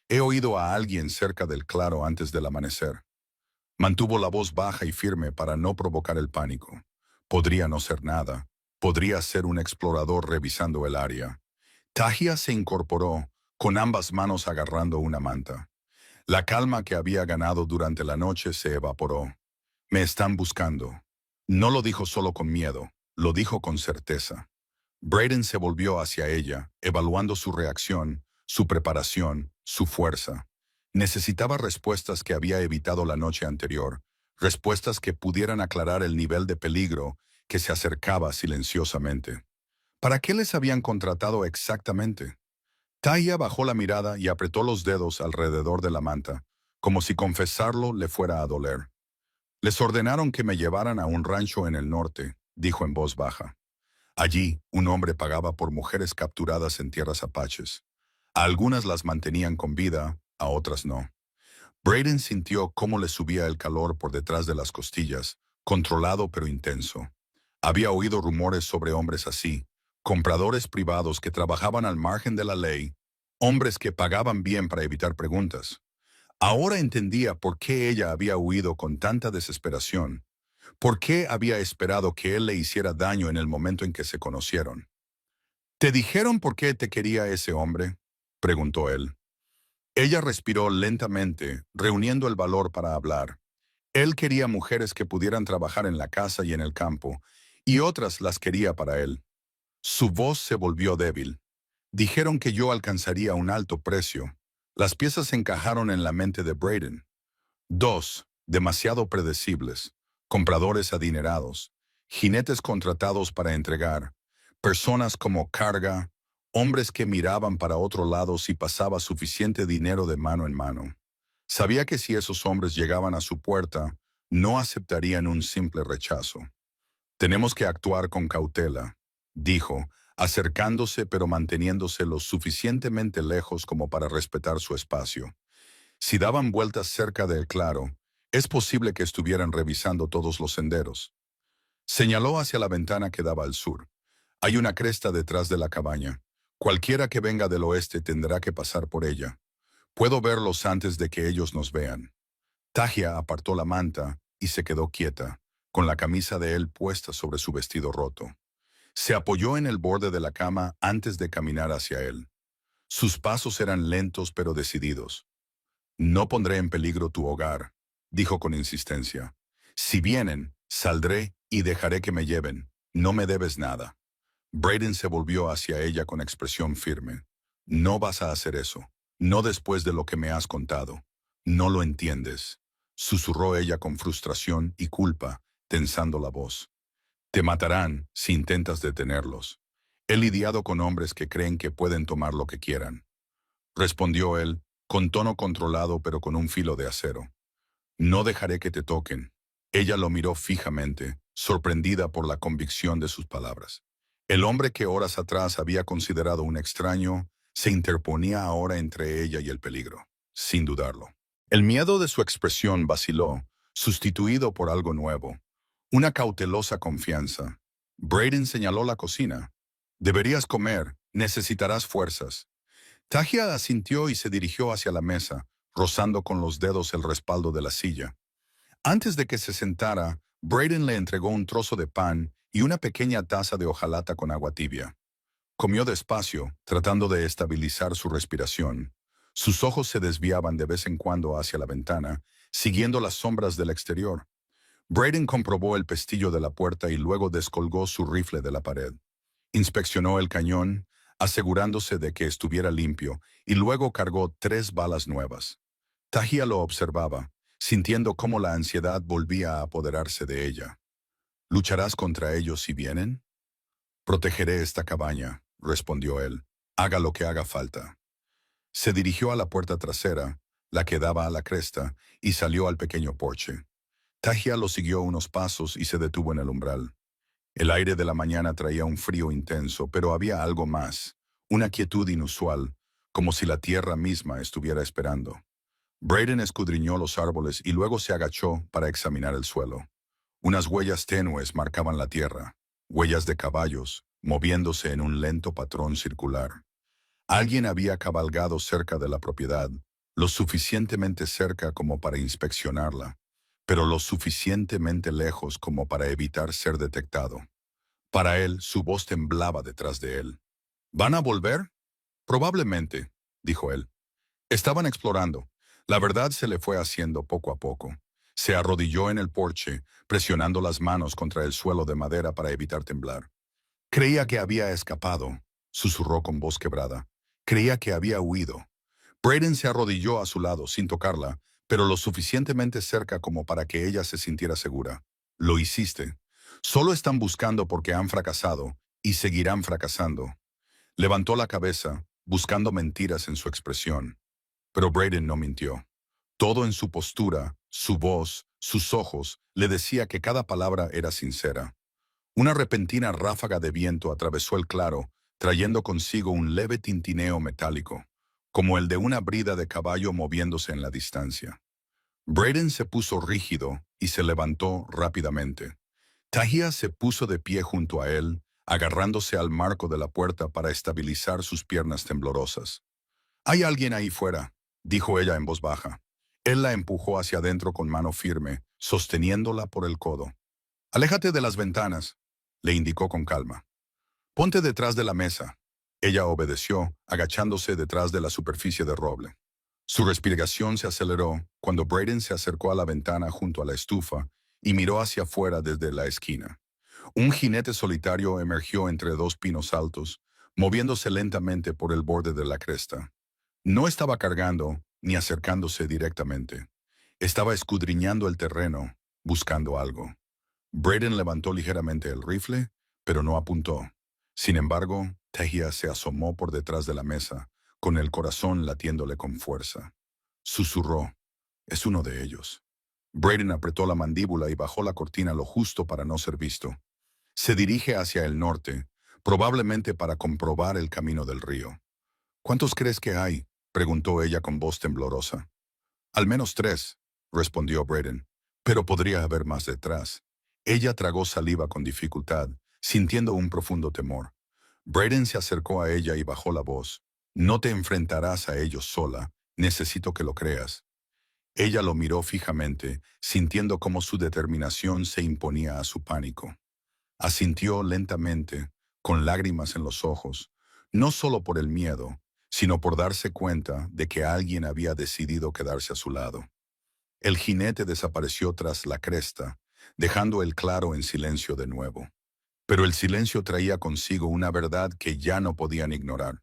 He oído a alguien cerca del claro antes del amanecer. Mantuvo la voz baja y firme para no provocar el pánico. Podría no ser nada. Podría ser un explorador revisando el área. Tahia se incorporó, con ambas manos agarrando una manta. La calma que había ganado durante la noche se evaporó. Me están buscando. No lo dijo solo con miedo, lo dijo con certeza. Braden se volvió hacia ella, evaluando su reacción, su preparación, su fuerza. Necesitaba respuestas que había evitado la noche anterior, respuestas que pudieran aclarar el nivel de peligro que se acercaba silenciosamente. ¿Para qué les habían contratado exactamente? Tahia bajó la mirada y apretó los dedos alrededor de la manta, como si confesarlo le fuera a doler. Les ordenaron que me llevaran a un rancho en el norte, dijo en voz baja. Allí, un hombre pagaba por mujeres capturadas en tierras apaches. A algunas las mantenían con vida, a otras no. Braden sintió cómo le subía el calor por detrás de las costillas, controlado pero intenso. Había oído rumores sobre hombres así, compradores privados que trabajaban al margen de la ley, hombres que pagaban bien para evitar preguntas. Ahora entendía por qué ella había huido con tanta desesperación, por qué había esperado que él le hiciera daño en el momento en que se conocieron. ¿Te dijeron por qué te quería ese hombre?, preguntó él. Ella respiró lentamente, reuniendo el valor para hablar. Él quería mujeres que pudieran trabajar en la casa y en el campo, y otras las quería para él. Su voz se volvió débil. Dijeron que yo alcanzaría un alto precio. Las piezas encajaron en la mente de Braden. Dos, demasiado predecibles, compradores adinerados, jinetes contratados para entregar, personas como carga, hombres que miraban para otro lado si pasaba suficiente dinero de mano en mano. Sabía que si esos hombres llegaban a su puerta, no aceptarían un simple rechazo. Tenemos que actuar con cautela, dijo, acercándose pero manteniéndose lo suficientemente lejos como para respetar su espacio. Si daban vueltas cerca del claro, es posible que estuvieran revisando todos los senderos. Señaló hacia la ventana que daba al sur. Hay una cresta detrás de la cabaña. Cualquiera que venga del oeste tendrá que pasar por ella. Puedo verlos antes de que ellos nos vean. Tahia apartó la manta y se quedó quieta, con la camisa de él puesta sobre su vestido roto. Se apoyó en el borde de la cama antes de caminar hacia él. Sus pasos eran lentos pero decididos. No pondré en peligro tu hogar, dijo con insistencia. Si vienen, saldré y dejaré que me lleven. No me debes nada. Braden se volvió hacia ella con expresión firme. No vas a hacer eso. No después de lo que me has contado. No lo entiendes. Susurró ella con frustración y culpa, tensando la voz. Te matarán si intentas detenerlos. He lidiado con hombres que creen que pueden tomar lo que quieran. Respondió él, con tono controlado pero con un filo de acero. No dejaré que te toquen. Ella lo miró fijamente, sorprendida por la convicción de sus palabras. El hombre que horas atrás había considerado un extraño, se interponía ahora entre ella y el peligro, sin dudarlo. El miedo de su expresión vaciló, sustituido por algo nuevo, una cautelosa confianza. Braden señaló la cocina. Deberías comer, necesitarás fuerzas. Tahia asintió y se dirigió hacia la mesa, rozando con los dedos el respaldo de la silla. Antes de que se sentara, Braden le entregó un trozo de pan y una pequeña taza de hojalata con agua tibia. Comió despacio, tratando de estabilizar su respiración. Sus ojos se desviaban de vez en cuando hacia la ventana, siguiendo las sombras del exterior. Braden comprobó el pestillo de la puerta y luego descolgó su rifle de la pared. Inspeccionó el cañón, asegurándose de que estuviera limpio, y luego cargó 3 balas nuevas. Tahia lo observaba, sintiendo cómo la ansiedad volvía a apoderarse de ella. ¿Lucharás contra ellos si vienen? Protegeré esta cabaña, respondió él. Haga lo que haga falta. Se dirigió a la puerta trasera, la que daba a la cresta, y salió al pequeño porche. Tahia lo siguió unos pasos y se detuvo en el umbral. El aire de la mañana traía un frío intenso, pero había algo más, una quietud inusual, como si la tierra misma estuviera esperando. Braden escudriñó los árboles y luego se agachó para examinar el suelo. Unas huellas tenues marcaban la tierra, huellas de caballos, moviéndose en un lento patrón circular. Alguien había cabalgado cerca de la propiedad, lo suficientemente cerca como para inspeccionarla, pero lo suficientemente lejos como para evitar ser detectado. Para él, su voz temblaba detrás de él. ¿Van a volver? Probablemente, dijo él. Estaban explorando. La verdad se le fue haciendo poco a poco. Se arrodilló en el porche, presionando las manos contra el suelo de madera para evitar temblar. Creía que había escapado, susurró con voz quebrada. Creía que había huido. Braden se arrodilló a su lado sin tocarla, pero lo suficientemente cerca como para que ella se sintiera segura. Lo hiciste. Solo están buscando porque han fracasado y seguirán fracasando. Levantó la cabeza, buscando mentiras en su expresión. Pero Braden no mintió. Todo en su postura, su voz, sus ojos, le decía que cada palabra era sincera. Una repentina ráfaga de viento atravesó el claro, trayendo consigo un leve tintineo metálico, como el de una brida de caballo moviéndose en la distancia. Braden se puso rígido y se levantó rápidamente. Tahia se puso de pie junto a él, agarrándose al marco de la puerta para estabilizar sus piernas temblorosas. «Hay alguien ahí fuera», dijo ella en voz baja. Él la empujó hacia adentro con mano firme, sosteniéndola por el codo. «Aléjate de las ventanas», le indicó con calma. «Ponte detrás de la mesa». Ella obedeció, agachándose detrás de la superficie de roble. Su respiración se aceleró cuando Braden se acercó a la ventana junto a la estufa y miró hacia afuera desde la esquina. Un jinete solitario emergió entre dos pinos altos, moviéndose lentamente por el borde de la cresta. No estaba cargando ni acercándose directamente. Estaba escudriñando el terreno, buscando algo. Braden levantó ligeramente el rifle, pero no apuntó. Sin embargo, Tahia se asomó por detrás de la mesa, con el corazón latiéndole con fuerza. Susurró: «Es uno de ellos». Braden apretó la mandíbula y bajó la cortina lo justo para no ser visto. Se dirige hacia el norte, probablemente para comprobar el camino del río. «¿Cuántos crees que hay?», preguntó ella con voz temblorosa. «Al menos 3», respondió Braden, «pero podría haber más detrás». Ella tragó saliva con dificultad, sintiendo un profundo temor. Braden se acercó a ella y bajó la voz. «No te enfrentarás a ellos sola, necesito que lo creas». Ella lo miró fijamente, sintiendo cómo su determinación se imponía a su pánico. Asintió lentamente, con lágrimas en los ojos, no solo por el miedo, sino por darse cuenta de que alguien había decidido quedarse a su lado. El jinete desapareció tras la cresta, dejando el claro en silencio de nuevo. Pero el silencio traía consigo una verdad que ya no podían ignorar.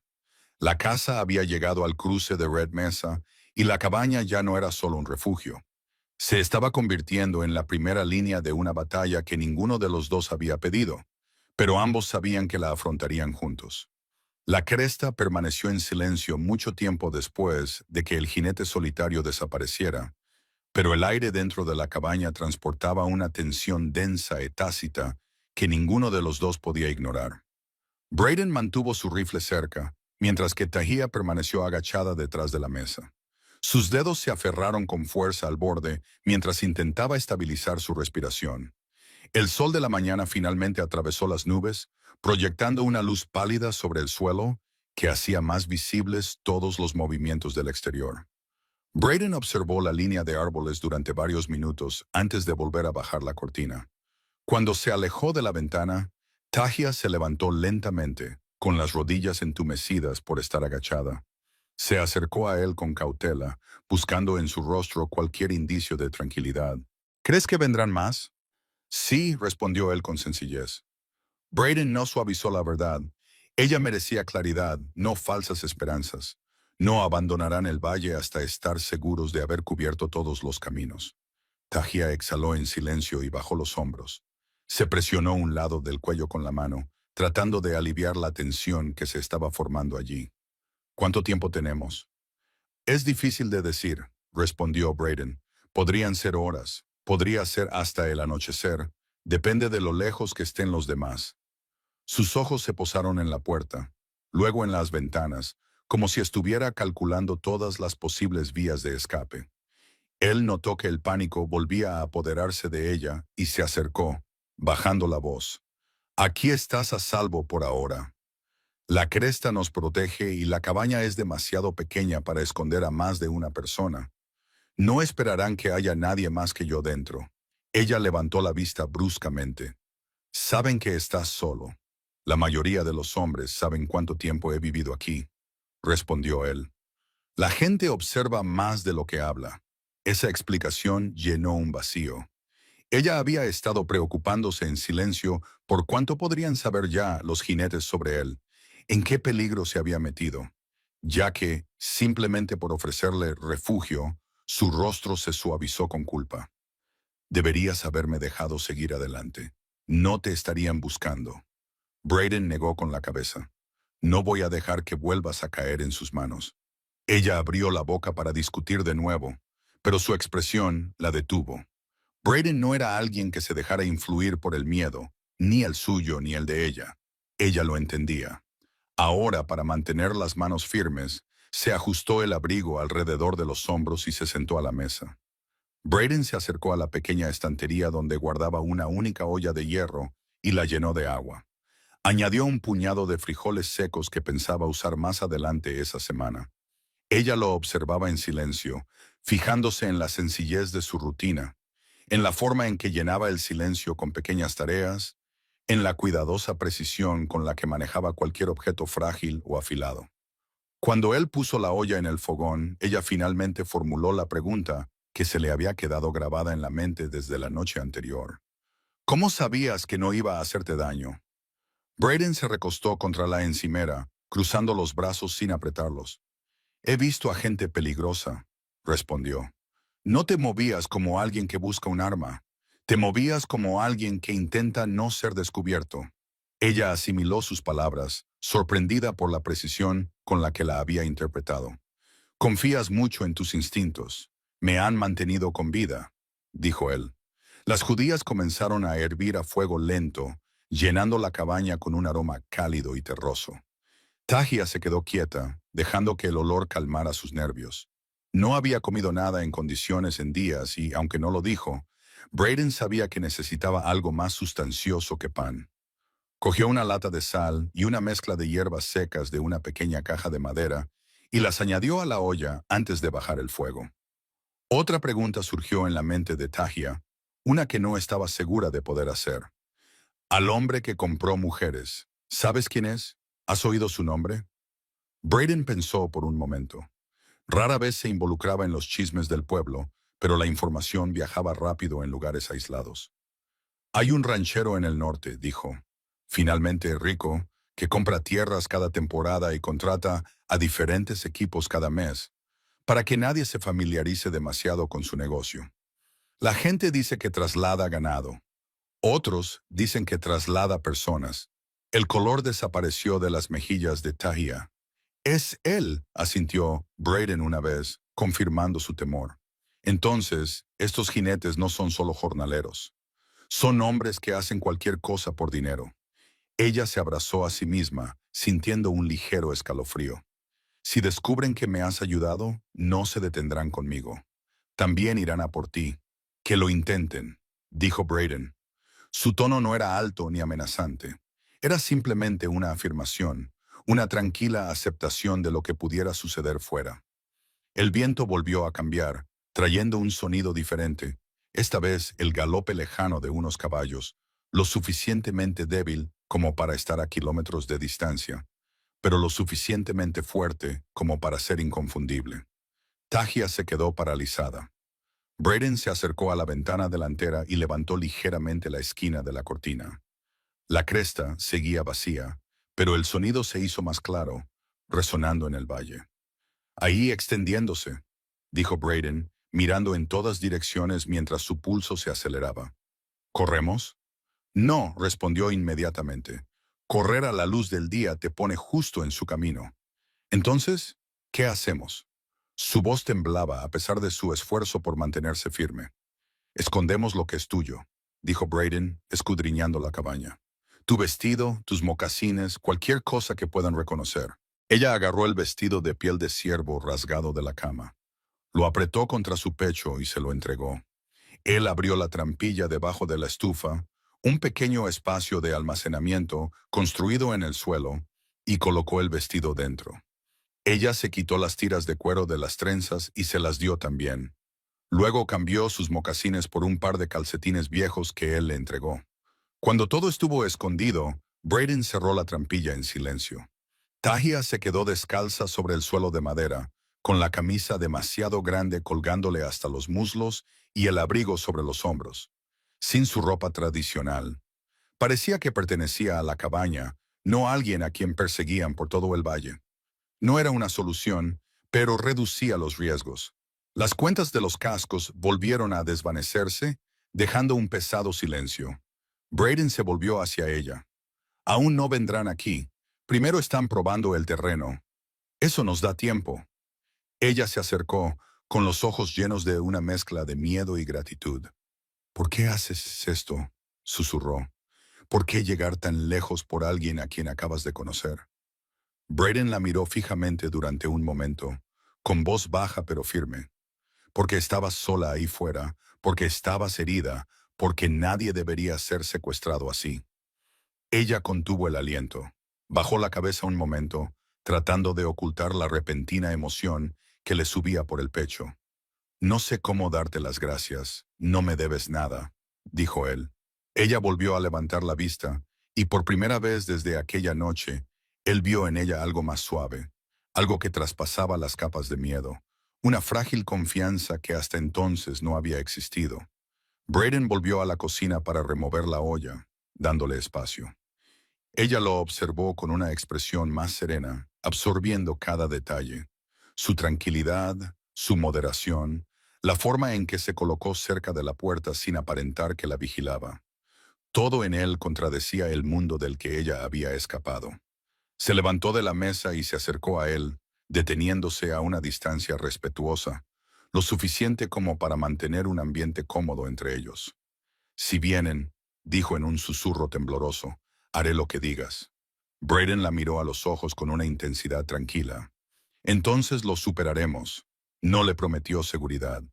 La casa había llegado al cruce de Red Mesa y la cabaña ya no era solo un refugio. Se estaba convirtiendo en la primera línea de una batalla que ninguno de los dos había pedido, pero ambos sabían que la afrontarían juntos. La cresta permaneció en silencio mucho tiempo después de que el jinete solitario desapareciera, pero el aire dentro de la cabaña transportaba una tensión densa y tácita que ninguno de los dos podía ignorar. Braden mantuvo su rifle cerca, mientras que Tahia permaneció agachada detrás de la mesa. Sus dedos se aferraron con fuerza al borde mientras intentaba estabilizar su respiración. El sol de la mañana finalmente atravesó las nubes, proyectando una luz pálida sobre el suelo que hacía más visibles todos los movimientos del exterior. Braden observó la línea de árboles durante varios minutos antes de volver a bajar la cortina. Cuando se alejó de la ventana, Tahia se levantó lentamente, con las rodillas entumecidas por estar agachada. Se acercó a él con cautela, buscando en su rostro cualquier indicio de tranquilidad. «¿Crees que vendrán más?» «Sí», respondió él con sencillez. Braden no suavizó la verdad. Ella merecía claridad, no falsas esperanzas. No abandonarán el valle hasta estar seguros de haber cubierto todos los caminos. Tahia exhaló en silencio y bajó los hombros. Se presionó un lado del cuello con la mano, tratando de aliviar la tensión que se estaba formando allí. «¿Cuánto tiempo tenemos?» «Es difícil de decir», respondió Braden. «Podrían ser horas, podría ser hasta el anochecer. Depende de lo lejos que estén los demás». Sus ojos se posaron en la puerta, luego en las ventanas, como si estuviera calculando todas las posibles vías de escape. Él notó que el pánico volvía a apoderarse de ella y se acercó, bajando la voz. Aquí estás a salvo por ahora. La cresta nos protege y la cabaña es demasiado pequeña para esconder a más de una persona. No esperarán que haya nadie más que yo dentro. Ella levantó la vista bruscamente. Saben que estás solo. La mayoría de los hombres saben cuánto tiempo he vivido aquí, respondió él. La gente observa más de lo que habla. Esa explicación llenó un vacío. Ella había estado preocupándose en silencio por cuánto podrían saber ya los jinetes sobre él, en qué peligro se había metido, ya que, simplemente por ofrecerle refugio, su rostro se suavizó con culpa. Deberías haberme dejado seguir adelante. No te estarían buscando. Brayden negó con la cabeza. No voy a dejar que vuelvas a caer en sus manos. Ella abrió la boca para discutir de nuevo, pero su expresión la detuvo. Brayden no era alguien que se dejara influir por el miedo, ni el suyo ni el de ella. Ella lo entendía. Ahora, para mantener las manos firmes, se ajustó el abrigo alrededor de los hombros y se sentó a la mesa. Brayden se acercó a la pequeña estantería donde guardaba una única olla de hierro y la llenó de agua. Añadió un puñado de frijoles secos que pensaba usar más adelante esa semana. Ella lo observaba en silencio, fijándose en la sencillez de su rutina, en la forma en que llenaba el silencio con pequeñas tareas, en la cuidadosa precisión con la que manejaba cualquier objeto frágil o afilado. Cuando él puso la olla en el fogón, ella finalmente formuló la pregunta que se le había quedado grabada en la mente desde la noche anterior. ¿Cómo sabías que no iba a hacerte daño? Brayden se recostó contra la encimera, cruzando los brazos sin apretarlos. He visto a gente peligrosa, respondió. No te movías como alguien que busca un arma. Te movías como alguien que intenta no ser descubierto. Ella asimiló sus palabras, sorprendida por la precisión con la que la había interpretado. Confías mucho en tus instintos. Me han mantenido con vida, dijo él. Las judías comenzaron a hervir a fuego lento, llenando la cabaña con un aroma cálido y terroso. Tahia se quedó quieta, dejando que el olor calmara sus nervios. No había comido nada en condiciones en días y, aunque no lo dijo, Brayden sabía que necesitaba algo más sustancioso que pan. Cogió una lata de sal y una mezcla de hierbas secas de una pequeña caja de madera y las añadió a la olla antes de bajar el fuego. Otra pregunta surgió en la mente de Tahia, una que no estaba segura de poder hacer. Al hombre que compró mujeres, ¿sabes quién es? ¿Has oído su nombre? Brayden pensó por un momento. Rara vez se involucraba en los chismes del pueblo, pero la información viajaba rápido en lugares aislados. Hay un ranchero en el norte, dijo. Finalmente rico, que compra tierras cada temporada y contrata a diferentes equipos cada mes, para que nadie se familiarice demasiado con su negocio. La gente dice que traslada ganado. Otros dicen que traslada personas. El color desapareció de las mejillas de Tahia. Es él, asintió Brayden una vez, confirmando su temor. Entonces, estos jinetes no son solo jornaleros. Son hombres que hacen cualquier cosa por dinero. Ella se abrazó a sí misma, sintiendo un ligero escalofrío. Si descubren que me has ayudado, no se detendrán conmigo. También irán a por ti. Que lo intenten, dijo Brayden. Su tono no era alto ni amenazante. Era simplemente una afirmación, una tranquila aceptación de lo que pudiera suceder fuera. El viento volvió a cambiar, trayendo un sonido diferente, esta vez el galope lejano de unos caballos, lo suficientemente débil como para estar a kilómetros de distancia, pero lo suficientemente fuerte como para ser inconfundible. Tahia se quedó paralizada. Brayden se acercó a la ventana delantera y levantó ligeramente la esquina de la cortina. La cresta seguía vacía, pero el sonido se hizo más claro, resonando en el valle. Ahí extendiéndose, dijo Brayden, mirando en todas direcciones mientras su pulso se aceleraba. ¿Corremos? No, respondió inmediatamente. Correr a la luz del día te pone justo en su camino. Entonces, ¿qué hacemos? Su voz temblaba a pesar de su esfuerzo por mantenerse firme. Escondemos lo que es tuyo, dijo Brayden, escudriñando la cabaña. Tu vestido, tus mocasines, cualquier cosa que puedan reconocer. Ella agarró el vestido de piel de ciervo rasgado de la cama. Lo apretó contra su pecho y se lo entregó. Él abrió la trampilla debajo de la estufa, un pequeño espacio de almacenamiento construido en el suelo, y colocó el vestido dentro. Ella se quitó las tiras de cuero de las trenzas y se las dio también. Luego cambió sus mocasines por un par de calcetines viejos que él le entregó. Cuando todo estuvo escondido, Braden cerró la trampilla en silencio. Tahia se quedó descalza sobre el suelo de madera, con la camisa demasiado grande colgándole hasta los muslos y el abrigo sobre los hombros. Sin su ropa tradicional. Parecía que pertenecía a la cabaña, no a alguien a quien perseguían por todo el valle. No era una solución, pero reducía los riesgos. Las cuentas de los cascos volvieron a desvanecerse, dejando un pesado silencio. Braden se volvió hacia ella. Aún no vendrán aquí. Primero están probando el terreno. Eso nos da tiempo. Ella se acercó, con los ojos llenos de una mezcla de miedo y gratitud. ¿Por qué haces esto?, susurró. ¿Por qué llegar tan lejos por alguien a quien acabas de conocer? Braden la miró fijamente durante un momento, con voz baja pero firme. Porque estabas sola ahí fuera, porque estabas herida, porque nadie debería ser secuestrado así. Ella contuvo el aliento. Bajó la cabeza un momento, tratando de ocultar la repentina emoción que le subía por el pecho. No sé cómo darte las gracias, no me debes nada, dijo él. Ella volvió a levantar la vista, y por primera vez desde aquella noche, él vio en ella algo más suave, algo que traspasaba las capas de miedo, una frágil confianza que hasta entonces no había existido. Braden volvió a la cocina para remover la olla, dándole espacio. Ella lo observó con una expresión más serena, absorbiendo cada detalle. Su tranquilidad, su moderación, la forma en que se colocó cerca de la puerta sin aparentar que la vigilaba. Todo en él contradecía el mundo del que ella había escapado. Se levantó de la mesa y se acercó a él, deteniéndose a una distancia respetuosa, lo suficiente como para mantener un ambiente cómodo entre ellos. Si vienen, dijo en un susurro tembloroso, haré lo que digas. Braden la miró a los ojos con una intensidad tranquila. Entonces lo superaremos. No le prometió seguridad.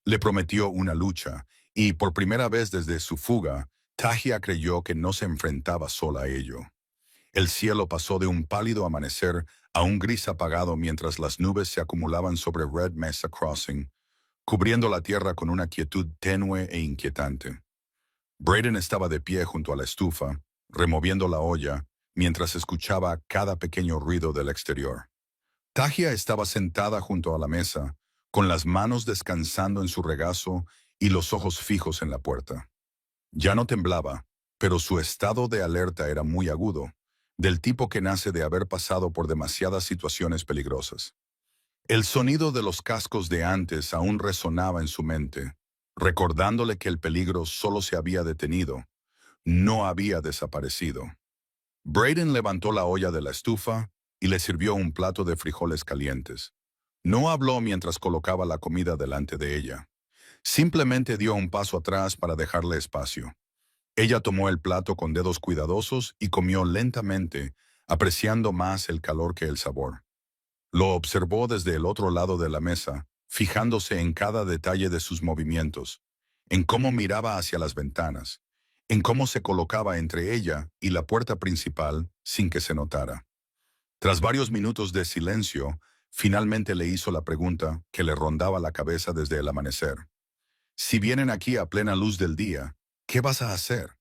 Le prometió una lucha, y por primera vez desde su fuga, Tahia creyó que no se enfrentaba sola a ello. El cielo pasó de un pálido amanecer a un gris apagado mientras las nubes se acumulaban sobre Red Mesa Crossing, cubriendo la tierra con una quietud tenue e inquietante. Braden estaba de pie junto a la estufa, removiendo la olla, mientras escuchaba cada pequeño ruido del exterior. Tahia estaba sentada junto a la mesa, con las manos descansando en su regazo y los ojos fijos en la puerta. Ya no temblaba, pero su estado de alerta era muy agudo, del tipo que nace de haber pasado por demasiadas situaciones peligrosas. El sonido de los cascos de antes aún resonaba en su mente, recordándole que el peligro solo se había detenido, no había desaparecido. Braden levantó la olla de la estufa y le sirvió un plato de frijoles calientes. No habló mientras colocaba la comida delante de ella. Simplemente dio un paso atrás para dejarle espacio. Ella tomó el plato con dedos cuidadosos y comió lentamente, apreciando más el calor que el sabor. Lo observó desde el otro lado de la mesa, fijándose en cada detalle de sus movimientos, en cómo miraba hacia las ventanas, en cómo se colocaba entre ella y la puerta principal sin que se notara. Tras varios minutos de silencio, finalmente le hizo la pregunta que le rondaba la cabeza desde el amanecer. Si vienen aquí a plena luz del día, ¿qué vas a hacer?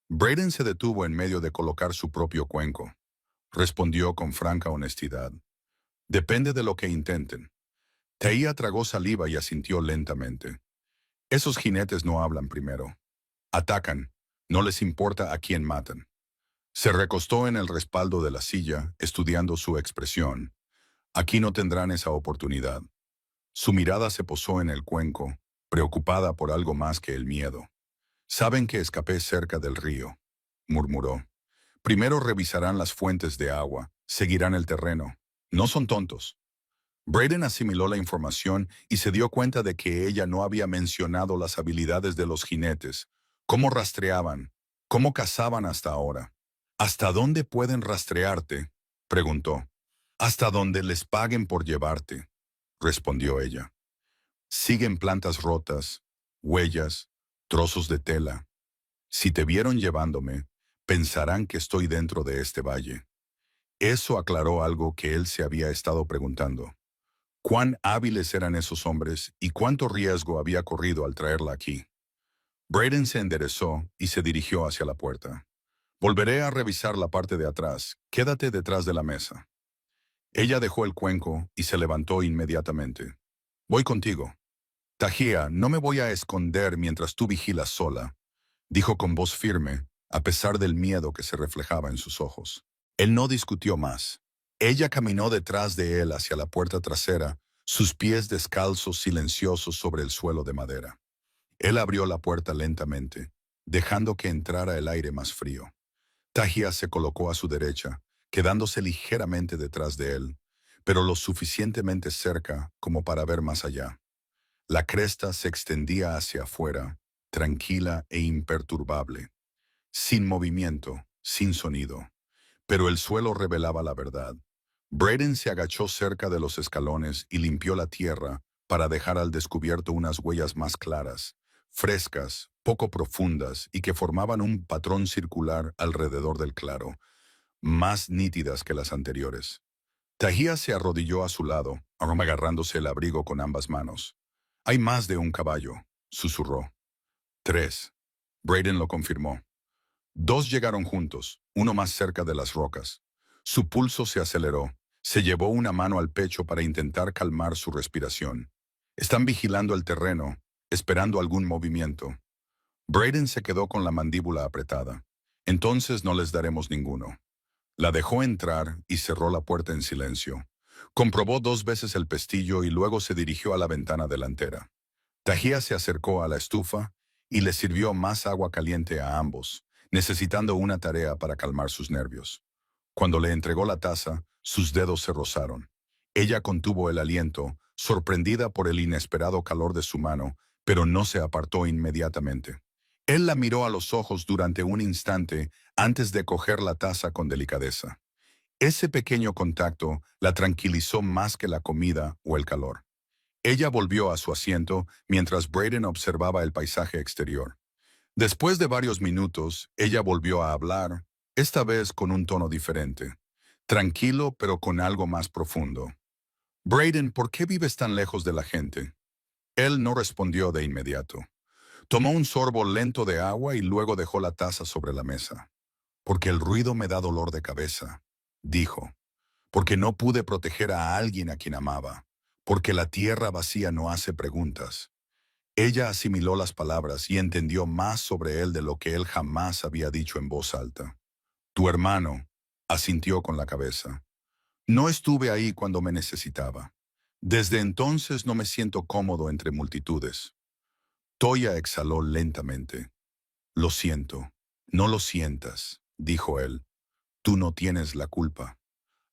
Braden se detuvo en medio de colocar su propio cuenco. Respondió con franca honestidad. Depende de lo que intenten. Tahia tragó saliva y asintió lentamente. Esos jinetes no hablan primero. Atacan. No les importa a quién matan. Se recostó en el respaldo de la silla, estudiando su expresión. Aquí no tendrán esa oportunidad. Su mirada se posó en el cuenco, preocupada por algo más que el miedo. Saben que escapé cerca del río, murmuró. Primero revisarán las fuentes de agua, seguirán el terreno. No son tontos. Braden asimiló la información y se dio cuenta de que ella no había mencionado las habilidades de los jinetes, cómo rastreaban, cómo cazaban hasta ahora. ¿Hasta dónde pueden rastrearte?, preguntó. Hasta donde les paguen por llevarte, respondió ella. Siguen plantas rotas, huellas, trozos de tela. Si te vieron llevándome, pensarán que estoy dentro de este valle. Eso aclaró algo que él se había estado preguntando. ¿Cuán hábiles eran esos hombres y cuánto riesgo había corrido al traerla aquí? Braden se enderezó y se dirigió hacia la puerta. Volveré a revisar la parte de atrás. Quédate detrás de la mesa. Ella dejó el cuenco y se levantó inmediatamente. Voy contigo. Tahía, no me voy a esconder mientras tú vigilas sola, dijo con voz firme, a pesar del miedo que se reflejaba en sus ojos. Él no discutió más. Ella caminó detrás de él hacia la puerta trasera, sus pies descalzos silenciosos sobre el suelo de madera. Él abrió la puerta lentamente, dejando que entrara el aire más frío. Tahía se colocó a su derecha, quedándose ligeramente detrás de él, pero lo suficientemente cerca como para ver más allá. La cresta se extendía hacia afuera, tranquila e imperturbable, sin movimiento, sin sonido. Pero el suelo revelaba la verdad. Braden se agachó cerca de los escalones y limpió la tierra para dejar al descubierto unas huellas más claras, frescas, poco profundas y que formaban un patrón circular alrededor del claro, más nítidas que las anteriores. Tahía se arrodilló a su lado, agarrándose el abrigo con ambas manos. Hay más de un caballo, susurró. 3. Braden lo confirmó. 2 llegaron juntos, uno más cerca de las rocas. Su pulso se aceleró. Se llevó una mano al pecho para intentar calmar su respiración. Están vigilando el terreno, esperando algún movimiento. Braden se quedó con la mandíbula apretada. Entonces no les daremos ninguno. La dejó entrar y cerró la puerta en silencio. Comprobó 2 veces el pestillo y luego se dirigió a la ventana delantera. Tahía se acercó a la estufa y le sirvió más agua caliente a ambos, necesitando una tarea para calmar sus nervios. Cuando le entregó la taza, sus dedos se rozaron. Ella contuvo el aliento, sorprendida por el inesperado calor de su mano, pero no se apartó inmediatamente. Él la miró a los ojos durante un instante antes de coger la taza con delicadeza. Ese pequeño contacto la tranquilizó más que la comida o el calor. Ella volvió a su asiento mientras Braden observaba el paisaje exterior. Después de varios minutos, ella volvió a hablar, esta vez con un tono diferente. Tranquilo, pero con algo más profundo. Braden, ¿por qué vives tan lejos de la gente? Él no respondió de inmediato. Tomó un sorbo lento de agua y luego dejó la taza sobre la mesa. Porque el ruido me da dolor de cabeza, dijo. Porque no pude proteger a alguien a quien amaba. Porque la tierra vacía no hace preguntas. Ella asimiló las palabras y entendió más sobre él de lo que él jamás había dicho en voz alta. Tu hermano, asintió con la cabeza. No estuve ahí cuando me necesitaba. Desde entonces no me siento cómodo entre multitudes. Toya exhaló lentamente. Lo siento. No lo sientas, dijo él. Tú no tienes la culpa.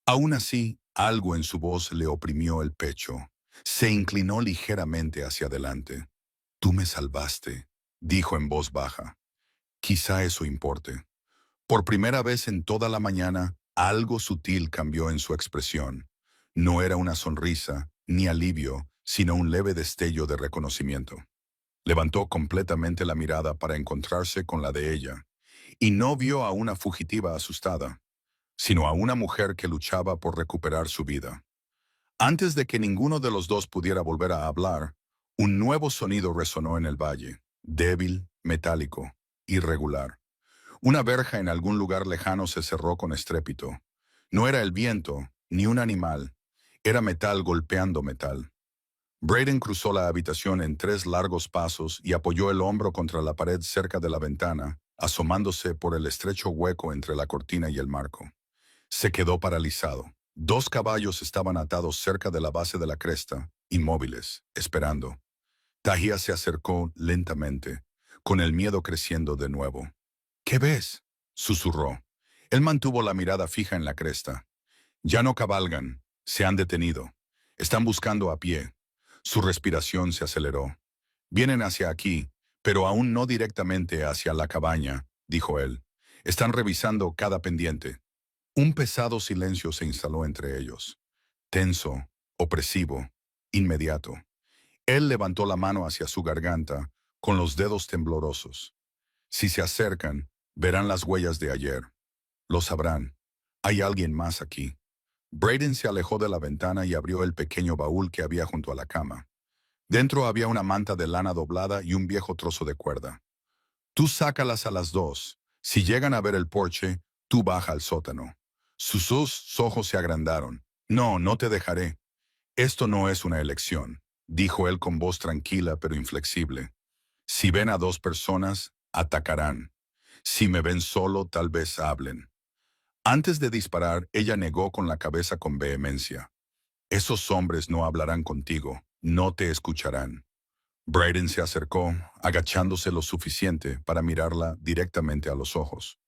Aún así, algo en su voz le oprimió el pecho. Se inclinó ligeramente hacia adelante. Tú me salvaste, dijo en voz baja. Quizá eso importe. Por primera vez en toda la mañana, algo sutil cambió en su expresión. No era una sonrisa, ni alivio, sino un leve destello de reconocimiento. Levantó completamente la mirada para encontrarse con la de ella, y no vio a una fugitiva asustada, sino a una mujer que luchaba por recuperar su vida. Antes de que ninguno de los dos pudiera volver a hablar, un nuevo sonido resonó en el valle, débil, metálico, irregular. Una verja en algún lugar lejano se cerró con estrépito. No era el viento, ni un animal. Era metal golpeando metal. Braden cruzó la habitación en 3 largos pasos y apoyó el hombro contra la pared cerca de la ventana, asomándose por el estrecho hueco entre la cortina y el marco. Se quedó paralizado. 2 caballos estaban atados cerca de la base de la cresta, inmóviles, esperando. Tahía se acercó lentamente, con el miedo creciendo de nuevo. ¿Qué ves?, susurró. Él mantuvo la mirada fija en la cresta. Ya no cabalgan, se han detenido. Están buscando a pie. Su respiración se aceleró. Vienen hacia aquí, pero aún no directamente hacia la cabaña, dijo él. Están revisando cada pendiente. Un pesado silencio se instaló entre ellos. Tenso, opresivo, inmediato. Él levantó la mano hacia su garganta, con los dedos temblorosos. Si se acercan, verán las huellas de ayer. Lo sabrán. Hay alguien más aquí. Braden se alejó de la ventana y abrió el pequeño baúl que había junto a la cama. Dentro había una manta de lana doblada y un viejo trozo de cuerda. Tú sácalas a las 2. Si llegan a ver el porche, tú baja al sótano. Sus ojos se agrandaron. No, no te dejaré. Esto no es una elección, dijo él con voz tranquila pero inflexible. Si ven a 2 personas, atacarán. Si me ven solo, tal vez hablen. Antes de disparar, ella negó con la cabeza con vehemencia. Esos hombres no hablarán contigo, no te escucharán. Braden se acercó, agachándose lo suficiente para mirarla directamente a los ojos.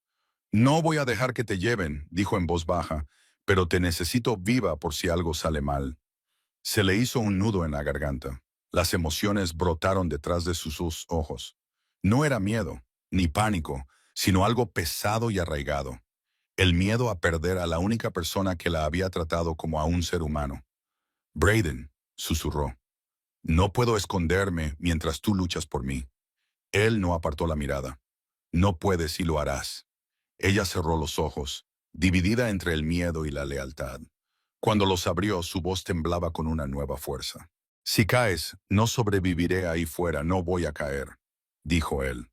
No voy a dejar que te lleven, dijo en voz baja, pero te necesito viva por si algo sale mal. Se le hizo un nudo en la garganta. Las emociones brotaron detrás de sus ojos. No era miedo, ni pánico, sino algo pesado y arraigado. El miedo a perder a la única persona que la había tratado como a un ser humano. Braden, susurró. No puedo esconderme mientras tú luchas por mí. Él no apartó la mirada. No puedes y lo harás. Ella cerró los ojos, dividida entre el miedo y la lealtad. Cuando los abrió, su voz temblaba con una nueva fuerza. Si caes, no sobreviviré ahí fuera, no voy a caer, dijo él.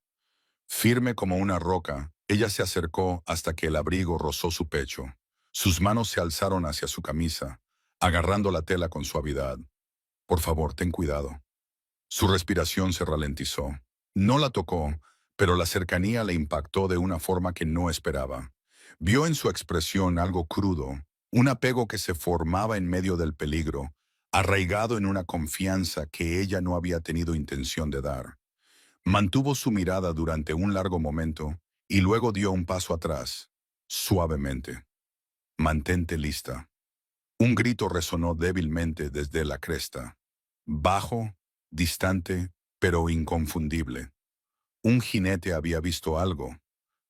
Firme como una roca, ella se acercó hasta que el abrigo rozó su pecho. Sus manos se alzaron hacia su camisa, agarrando la tela con suavidad. Por favor, ten cuidado. Su respiración se ralentizó. No la tocó, pero la cercanía le impactó de una forma que no esperaba. Vio en su expresión algo crudo, un apego que se formaba en medio del peligro, arraigado en una confianza que ella no había tenido intención de dar. Mantuvo su mirada durante un largo momento y luego dio un paso atrás, suavemente. Mantente lista. Un grito resonó débilmente desde la cresta. Bajo, distante, pero inconfundible. Un jinete había visto algo.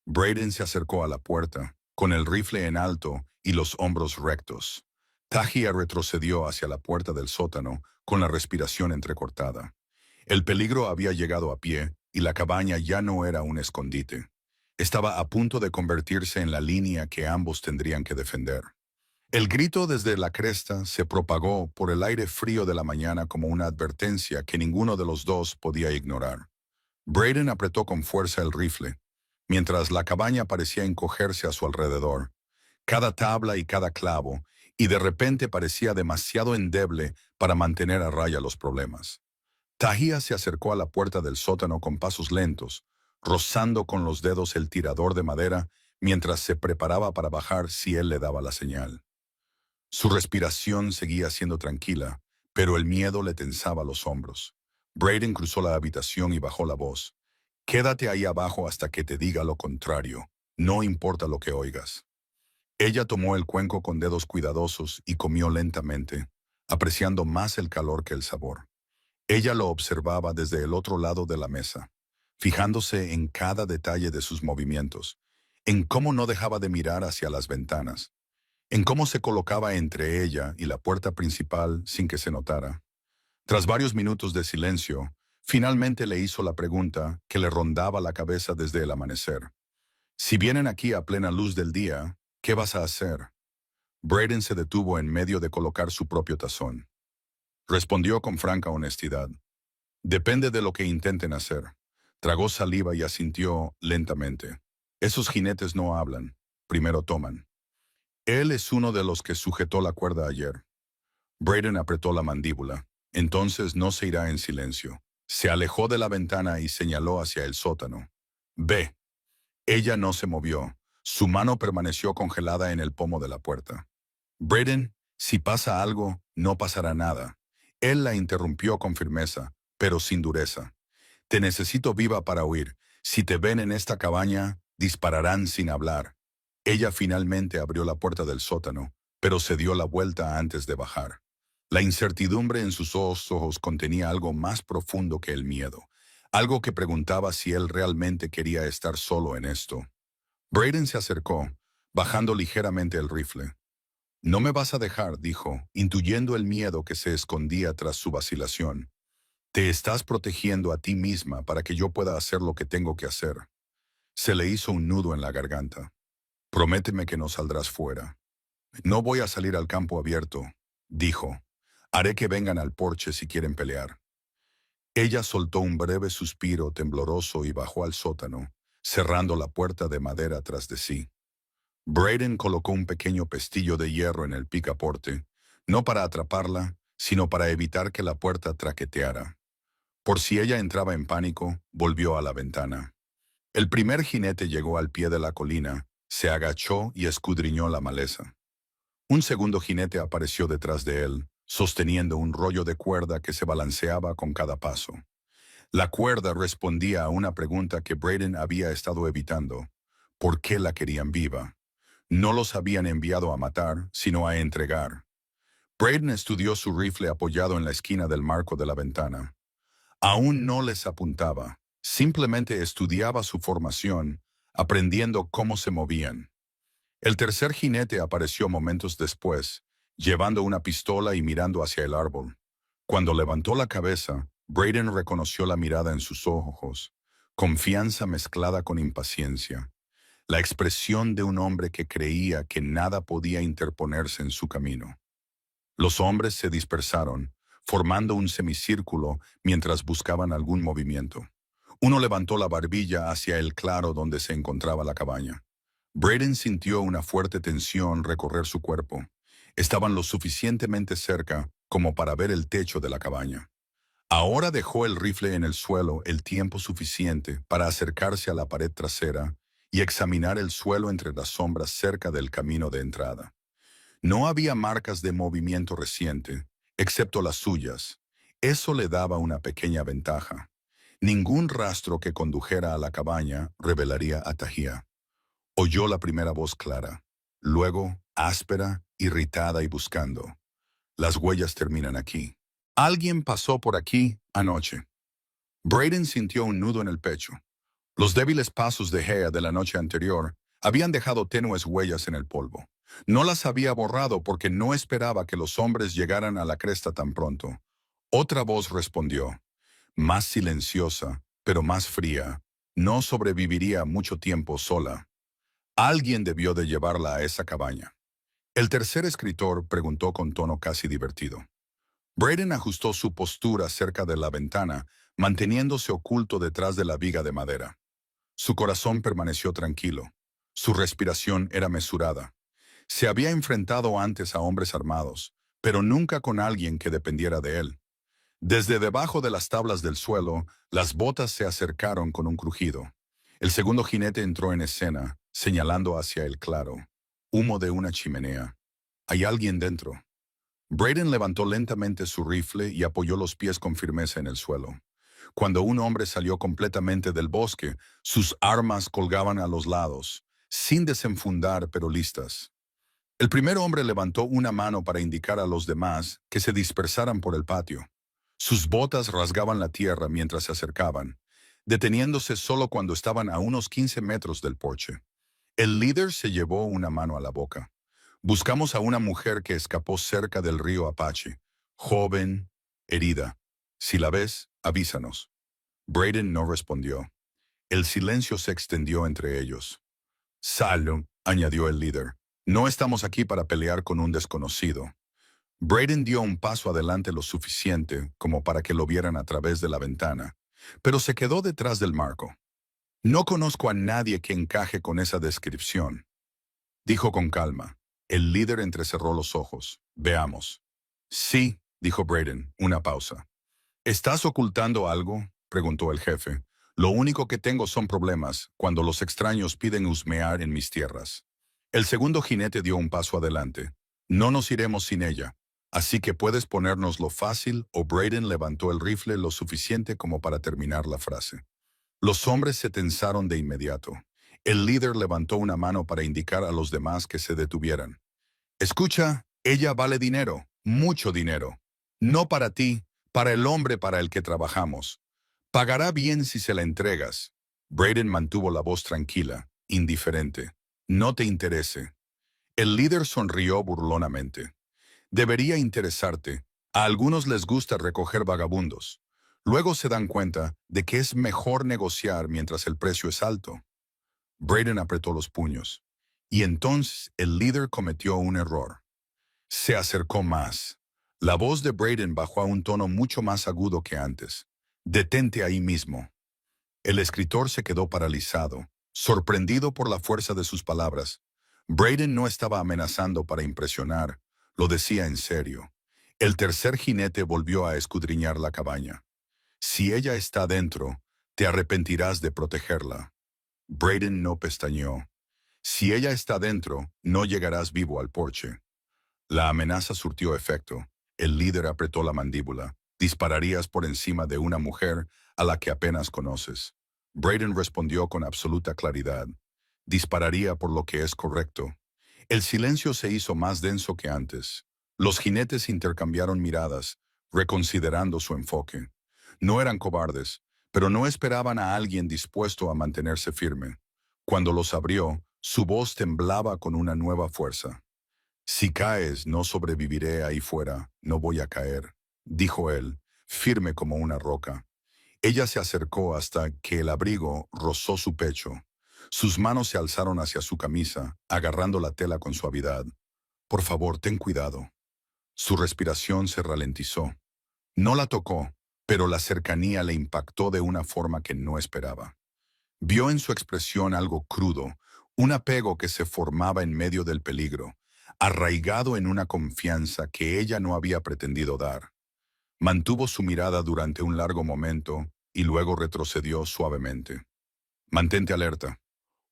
Braden se acercó a la puerta, con el rifle en alto y los hombros rectos. Tahia retrocedió hacia la puerta del sótano, con la respiración entrecortada. El peligro había llegado a pie, y la cabaña ya no era un escondite. Estaba a punto de convertirse en la línea que ambos tendrían que defender. El grito desde la cresta se propagó por el aire frío de la mañana como una advertencia que ninguno de los dos podía ignorar. Braden apretó con fuerza el rifle, mientras la cabaña parecía encogerse a su alrededor, cada tabla y cada clavo, y de repente parecía demasiado endeble para mantener a raya los problemas. Tahia se acercó a la puerta del sótano con pasos lentos, rozando con los dedos el tirador de madera mientras se preparaba para bajar si él le daba la señal. Su respiración seguía siendo tranquila, pero el miedo le tensaba los hombros. Braden cruzó la habitación y bajó la voz. Quédate ahí abajo hasta que te diga lo contrario. No importa lo que oigas. Ella tomó el cuenco con dedos cuidadosos y comió lentamente, apreciando más el calor que el sabor. Ella lo observaba desde el otro lado de la mesa, fijándose en cada detalle de sus movimientos, en cómo no dejaba de mirar hacia las ventanas, en cómo se colocaba entre ella y la puerta principal sin que se notara. Tras varios minutos de silencio, finalmente le hizo la pregunta que le rondaba la cabeza desde el amanecer. Si vienen aquí a plena luz del día, ¿qué vas a hacer? Braden se detuvo en medio de colocar su propio tazón. Respondió con franca honestidad. Depende de lo que intenten hacer. Tragó saliva y asintió lentamente. Esos jinetes no hablan, primero toman. Él es uno de los que sujetó la cuerda ayer. Braden apretó la mandíbula. Entonces no se irá en silencio. Se alejó de la ventana y señaló hacia el sótano. Ve. Ella no se movió. Su mano permaneció congelada en el pomo de la puerta. Braden, si pasa algo, no pasará nada. Él la interrumpió con firmeza, pero sin dureza. Te necesito viva para huir. Si te ven en esta cabaña, dispararán sin hablar. Ella finalmente abrió la puerta del sótano, pero se dio la vuelta antes de bajar. La incertidumbre en sus ojos contenía algo más profundo que el miedo, algo que preguntaba si él realmente quería estar solo en esto. Braden se acercó, bajando ligeramente el rifle. No me vas a dejar, dijo, intuyendo el miedo que se escondía tras su vacilación. Te estás protegiendo a ti misma para que yo pueda hacer lo que tengo que hacer. Se le hizo un nudo en la garganta. Prométeme que no saldrás fuera. No voy a salir al campo abierto, dijo. Haré que vengan al porche si quieren pelear. Ella soltó un breve suspiro tembloroso y bajó al sótano, cerrando la puerta de madera tras de sí. Braden colocó un pequeño pestillo de hierro en el picaporte, no para atraparla, sino para evitar que la puerta traqueteara. Por si ella entraba en pánico, volvió a la ventana. El primer jinete llegó al pie de la colina, se agachó y escudriñó la maleza. Un segundo jinete apareció detrás de él, sosteniendo un rollo de cuerda que se balanceaba con cada paso. La cuerda respondía a una pregunta que Braden había estado evitando. ¿Por qué la querían viva? No los habían enviado a matar, sino a entregar. Braden estudió su rifle apoyado en la esquina del marco de la ventana. Aún no les apuntaba, simplemente estudiaba su formación, aprendiendo cómo se movían. El tercer jinete apareció momentos después, llevando una pistola y mirando hacia el árbol. Cuando levantó la cabeza, Braden reconoció la mirada en sus ojos, confianza mezclada con impaciencia, la expresión de un hombre que creía que nada podía interponerse en su camino. Los hombres se dispersaron, formando un semicírculo mientras buscaban algún movimiento. Uno levantó la barbilla hacia el claro donde se encontraba la cabaña. Braden sintió una fuerte tensión recorrer su cuerpo. Estaban lo suficientemente cerca como para ver el techo de la cabaña. Ahora dejó el rifle en el suelo el tiempo suficiente para acercarse a la pared trasera y examinar el suelo entre las sombras cerca del camino de entrada. No había marcas de movimiento reciente, excepto las suyas. Eso le daba una pequeña ventaja. Ningún rastro que condujera a la cabaña revelaría a Tahía. Oyó la primera voz clara, luego áspera, irritada y buscando. Las huellas terminan aquí. Alguien pasó por aquí anoche. Braden sintió un nudo en el pecho. Los débiles pasos de Hea de la noche anterior habían dejado tenues huellas en el polvo. No las había borrado porque no esperaba que los hombres llegaran a la cresta tan pronto. Otra voz respondió, más silenciosa, pero más fría. No sobreviviría mucho tiempo sola. Alguien debió de llevarla a esa cabaña. El tercer escritor preguntó con tono casi divertido. Braden ajustó su postura cerca de la ventana, manteniéndose oculto detrás de la viga de madera. Su corazón permaneció tranquilo. Su respiración era mesurada. Se había enfrentado antes a hombres armados, pero nunca con alguien que dependiera de él. Desde debajo de las tablas del suelo, las botas se acercaron con un crujido. El segundo jinete entró en escena, señalando hacia el claro. Humo de una chimenea. Hay alguien dentro. Braden levantó lentamente su rifle y apoyó los pies con firmeza en el suelo. Cuando un hombre salió completamente del bosque, sus armas colgaban a los lados, sin desenfundar pero listas. El primer hombre levantó una mano para indicar a los demás que se dispersaran por el patio. Sus botas rasgaban la tierra mientras se acercaban, deteniéndose solo cuando estaban a unos 15 metros del porche. El líder se llevó una mano a la boca. Buscamos a una mujer que escapó cerca del río Apache, joven, herida. Si la ves, avísanos. Braden no respondió. El silencio se extendió entre ellos. Salud, añadió el líder. No estamos aquí para pelear con un desconocido. Braden dio un paso adelante lo suficiente como para que lo vieran a través de la ventana, pero se quedó detrás del marco. No conozco a nadie que encaje con esa descripción, dijo con calma. El líder entrecerró los ojos. Veamos. Sí, dijo Braden, una pausa. ¿Estás ocultando algo?, preguntó el jefe. Lo único que tengo son problemas cuando los extraños piden husmear en mis tierras. El segundo jinete dio un paso adelante. No nos iremos sin ella. Así que puedes ponérnoslo fácil o Braden levantó el rifle lo suficiente como para terminar la frase. Los hombres se tensaron de inmediato. El líder levantó una mano para indicar a los demás que se detuvieran. Escucha, ella vale dinero, mucho dinero. No para ti, para el hombre para el que trabajamos. Pagará bien si se la entregas. Braden mantuvo la voz tranquila, indiferente. No te interese. El líder sonrió burlonamente. Debería interesarte. A algunos les gusta recoger vagabundos. Luego se dan cuenta de que es mejor negociar mientras el precio es alto. Braden apretó los puños. Y entonces el líder cometió un error. Se acercó más. La voz de Braden bajó a un tono mucho más agudo que antes. Detente ahí mismo. El escritor se quedó paralizado, sorprendido por la fuerza de sus palabras. Braden no estaba amenazando para impresionar, lo decía en serio. El tercer jinete volvió a escudriñar la cabaña. Si ella está dentro, te arrepentirás de protegerla. Braden no pestañeó. Si ella está dentro, no llegarás vivo al porche. La amenaza surtió efecto. El líder apretó la mandíbula. Dispararías por encima de una mujer a la que apenas conoces. Braden respondió con absoluta claridad. Dispararía por lo que es correcto. El silencio se hizo más denso que antes. Los jinetes intercambiaron miradas, reconsiderando su enfoque. No eran cobardes, pero no esperaban a alguien dispuesto a mantenerse firme. Cuando los abrió, su voz temblaba con una nueva fuerza. Si caes, no sobreviviré ahí fuera, no voy a caer, dijo él, firme como una roca. Ella se acercó hasta que el abrigo rozó su pecho. Sus manos se alzaron hacia su camisa, agarrando la tela con suavidad. Por favor, ten cuidado. Su respiración se ralentizó. No la tocó, pero la cercanía le impactó de una forma que no esperaba. Vio en su expresión algo crudo, un apego que se formaba en medio del peligro, arraigado en una confianza que ella no había pretendido dar. Mantuvo su mirada durante un largo momento y luego retrocedió suavemente. Mantente alerta.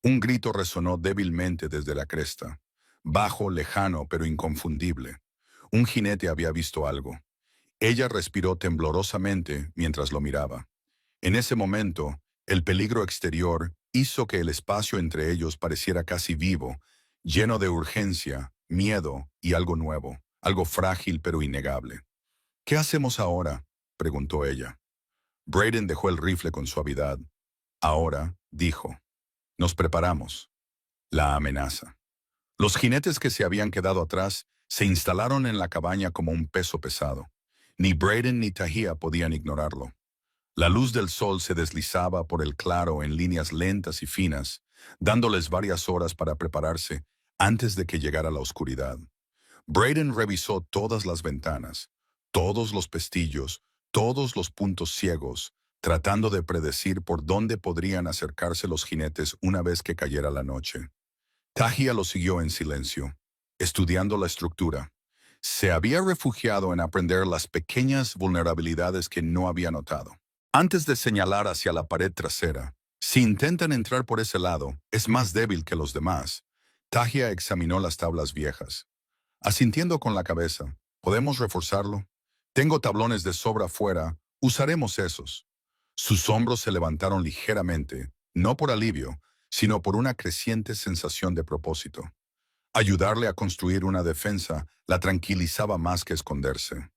Un grito resonó débilmente desde la cresta, bajo, lejano, pero inconfundible. Un jinete había visto algo. Ella respiró temblorosamente mientras lo miraba. En ese momento, el peligro exterior hizo que el espacio entre ellos pareciera casi vivo, lleno de urgencia, miedo y algo nuevo, algo frágil pero innegable. ¿Qué hacemos ahora?, preguntó ella. Braden dejó el rifle con suavidad. Ahora, dijo, nos preparamos. La amenaza. Los jinetes que se habían quedado atrás se instalaron en la cabaña como un peso pesado. Ni Braden ni Tahia podían ignorarlo. La luz del sol se deslizaba por el claro en líneas lentas y finas, dándoles varias horas para prepararse antes de que llegara la oscuridad. Braden revisó todas las ventanas, todos los pestillos, todos los puntos ciegos, tratando de predecir por dónde podrían acercarse los jinetes una vez que cayera la noche. Tahia lo siguió en silencio, estudiando la estructura. Se había refugiado en aprender las pequeñas vulnerabilidades que no había notado. Antes de señalar hacia la pared trasera, si intentan entrar por ese lado, es más débil que los demás. Tahia examinó las tablas viejas. Asintiendo con la cabeza, ¿podemos reforzarlo? Tengo tablones de sobra fuera, usaremos esos. Sus hombros se levantaron ligeramente, no por alivio, sino por una creciente sensación de propósito. Ayudarle a construir una defensa la tranquilizaba más que esconderse.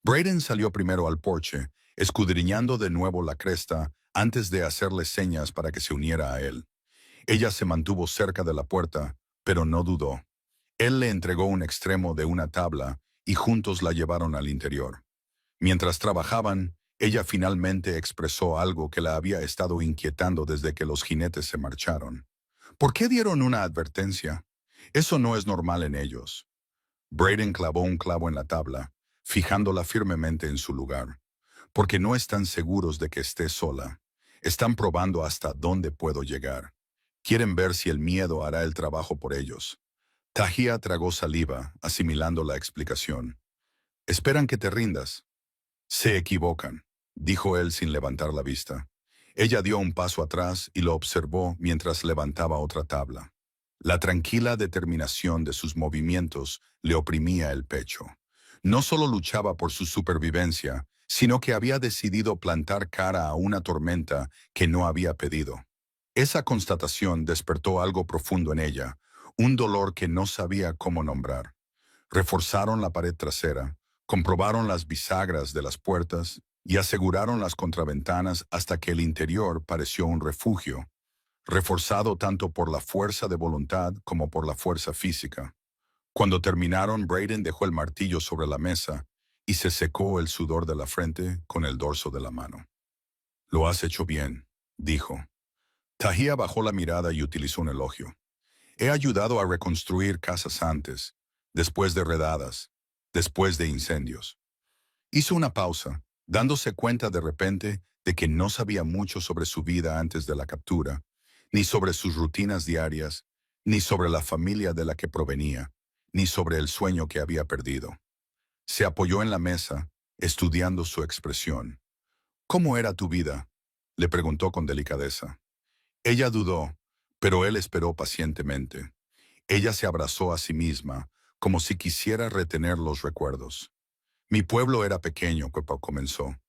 Braden salió primero al porche, escudriñando de nuevo la cresta antes de hacerle señas para que se uniera a él. Ella se mantuvo cerca de la puerta, pero no dudó. Él le entregó un extremo de una tabla y juntos la llevaron al interior. Mientras trabajaban, ella finalmente expresó algo que la había estado inquietando desde que los jinetes se marcharon. ¿Por qué dieron una advertencia? Eso no es normal en ellos. Braden clavó un clavo en la tabla, fijándola firmemente en su lugar. Porque no están seguros de que esté sola. Están probando hasta dónde puedo llegar. Quieren ver si el miedo hará el trabajo por ellos. Tahia tragó saliva, asimilando la explicación. Esperan que te rindas. Se equivocan, dijo él sin levantar la vista. Ella dio un paso atrás y lo observó mientras levantaba otra tabla. La tranquila determinación de sus movimientos le oprimía el pecho. No solo luchaba por su supervivencia, sino que había decidido plantar cara a una tormenta que no había pedido. Esa constatación despertó algo profundo en ella, un dolor que no sabía cómo nombrar. Reforzaron la pared trasera, comprobaron las bisagras de las puertas y aseguraron las contraventanas hasta que el interior pareció un refugio, reforzado tanto por la fuerza de voluntad como por la fuerza física. Cuando terminaron, Braden dejó el martillo sobre la mesa y se secó el sudor de la frente con el dorso de la mano. «Lo has hecho bien», dijo. Tahia bajó la mirada y utilizó un elogio. «He ayudado a reconstruir casas antes, después de redadas, después de incendios». Hizo una pausa, dándose cuenta de repente de que no sabía mucho sobre su vida antes de la captura, ni sobre sus rutinas diarias, ni sobre la familia de la que provenía, ni sobre el sueño que había perdido. Se apoyó en la mesa, estudiando su expresión. «¿Cómo era tu vida?», le preguntó con delicadeza. Ella dudó, pero él esperó pacientemente. Ella se abrazó a sí misma, como si quisiera retener los recuerdos. «Mi pueblo era pequeño», comenzó.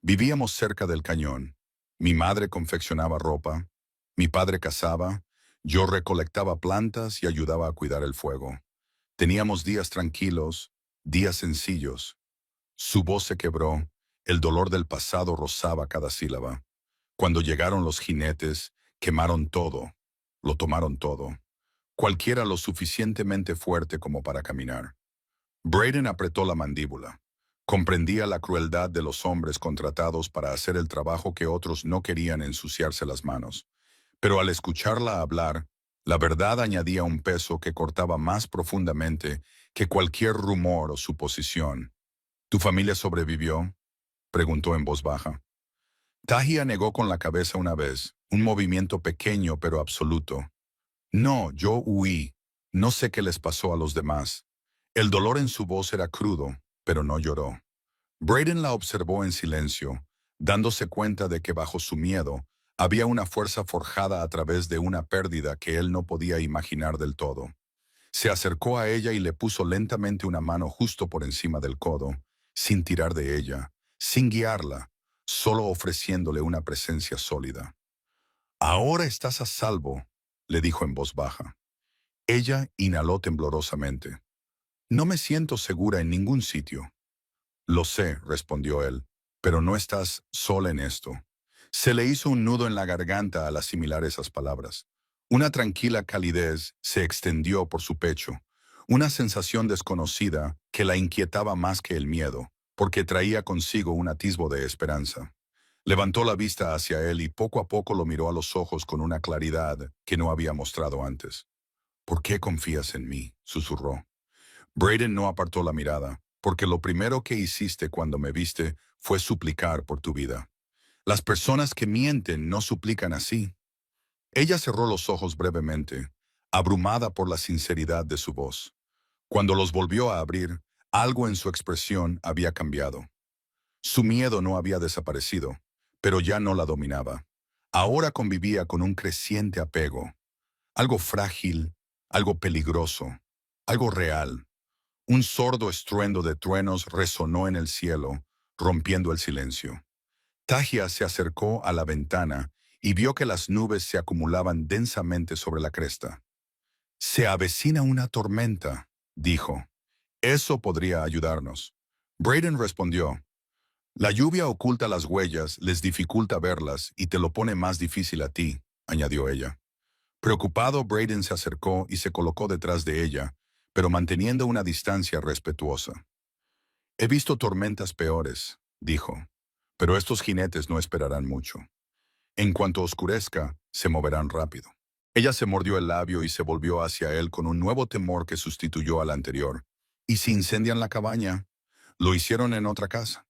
«Vivíamos cerca del cañón. Mi madre confeccionaba ropa, mi padre cazaba, yo recolectaba plantas y ayudaba a cuidar el fuego. Teníamos días tranquilos, días sencillos». Su voz se quebró, el dolor del pasado rozaba cada sílaba. Cuando llegaron los jinetes, quemaron todo, lo tomaron todo, cualquiera lo suficientemente fuerte como para caminar. Brayden apretó la mandíbula. Comprendía la crueldad de los hombres contratados para hacer el trabajo que otros no querían ensuciarse las manos. Pero al escucharla hablar, la verdad añadía un peso que cortaba más profundamente que cualquier rumor o suposición. «¿Tu familia sobrevivió?», preguntó en voz baja. Tahia negó con la cabeza una vez, un movimiento pequeño pero absoluto. «No, yo huí. No sé qué les pasó a los demás». El dolor en su voz era crudo, pero no lloró. Brayden la observó en silencio, dándose cuenta de que bajo su miedo había una fuerza forjada a través de una pérdida que él no podía imaginar del todo. Se acercó a ella y le puso lentamente una mano justo por encima del codo, sin tirar de ella, sin guiarla, solo ofreciéndole una presencia sólida. «Ahora estás a salvo», le dijo en voz baja. Ella inhaló temblorosamente. «No me siento segura en ningún sitio». «Lo sé», respondió él, «pero no estás sola en esto». Se le hizo un nudo en la garganta al asimilar esas palabras. Una tranquila calidez se extendió por su pecho, una sensación desconocida que la inquietaba más que el miedo, porque traía consigo un atisbo de esperanza. Levantó la vista hacia él y poco a poco lo miró a los ojos con una claridad que no había mostrado antes. «¿Por qué confías en mí?», susurró. Brayden no apartó la mirada, «porque lo primero que hiciste cuando me viste fue suplicar por tu vida. Las personas que mienten no suplican así». Ella cerró los ojos brevemente, abrumada por la sinceridad de su voz. Cuando los volvió a abrir, algo en su expresión había cambiado. Su miedo no había desaparecido, pero ya no la dominaba. Ahora convivía con un creciente apego, algo frágil, algo peligroso, algo real. Un sordo estruendo de truenos resonó en el cielo, rompiendo el silencio. Tahia se acercó a la ventana y vio que las nubes se acumulaban densamente sobre la cresta. «Se avecina una tormenta», dijo. «Eso podría ayudarnos». Brayden respondió. «La lluvia oculta las huellas, les dificulta verlas y te lo pone más difícil a ti», añadió ella. Preocupado, Brayden se acercó y se colocó detrás de ella, pero manteniendo una distancia respetuosa. «He visto tormentas peores», dijo, «pero estos jinetes no esperarán mucho. En cuanto oscurezca, se moverán rápido». Ella se mordió el labio y se volvió hacia él con un nuevo temor que sustituyó al anterior. «¿Y si incendian la cabaña?». «Lo hicieron en otra casa».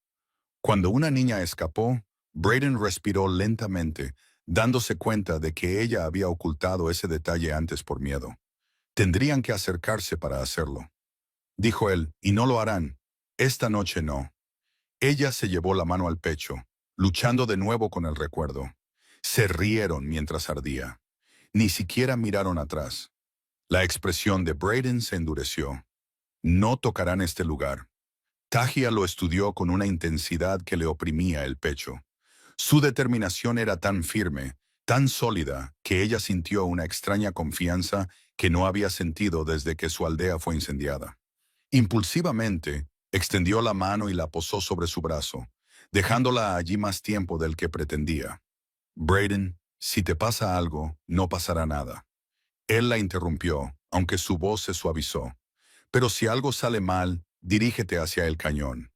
Cuando una niña escapó, Brayden respiró lentamente, dándose cuenta de que ella había ocultado ese detalle antes por miedo. «Tendrían que acercarse para hacerlo», dijo él, «y no lo harán. Esta noche no». Ella se llevó la mano al pecho, luchando de nuevo con el recuerdo. Se rieron mientras ardía. Ni siquiera miraron atrás. La expresión de Brayden se endureció. «No tocarán este lugar». Tahia lo estudió con una intensidad que le oprimía el pecho. Su determinación era tan firme, tan sólida, que ella sintió una extraña confianza que no había sentido desde que su aldea fue incendiada. Impulsivamente, extendió la mano y la posó sobre su brazo, dejándola allí más tiempo del que pretendía. «Brayden, si te pasa algo, no pasará nada». Él la interrumpió, aunque su voz se suavizó. «Pero si algo sale mal, dirígete hacia el cañón.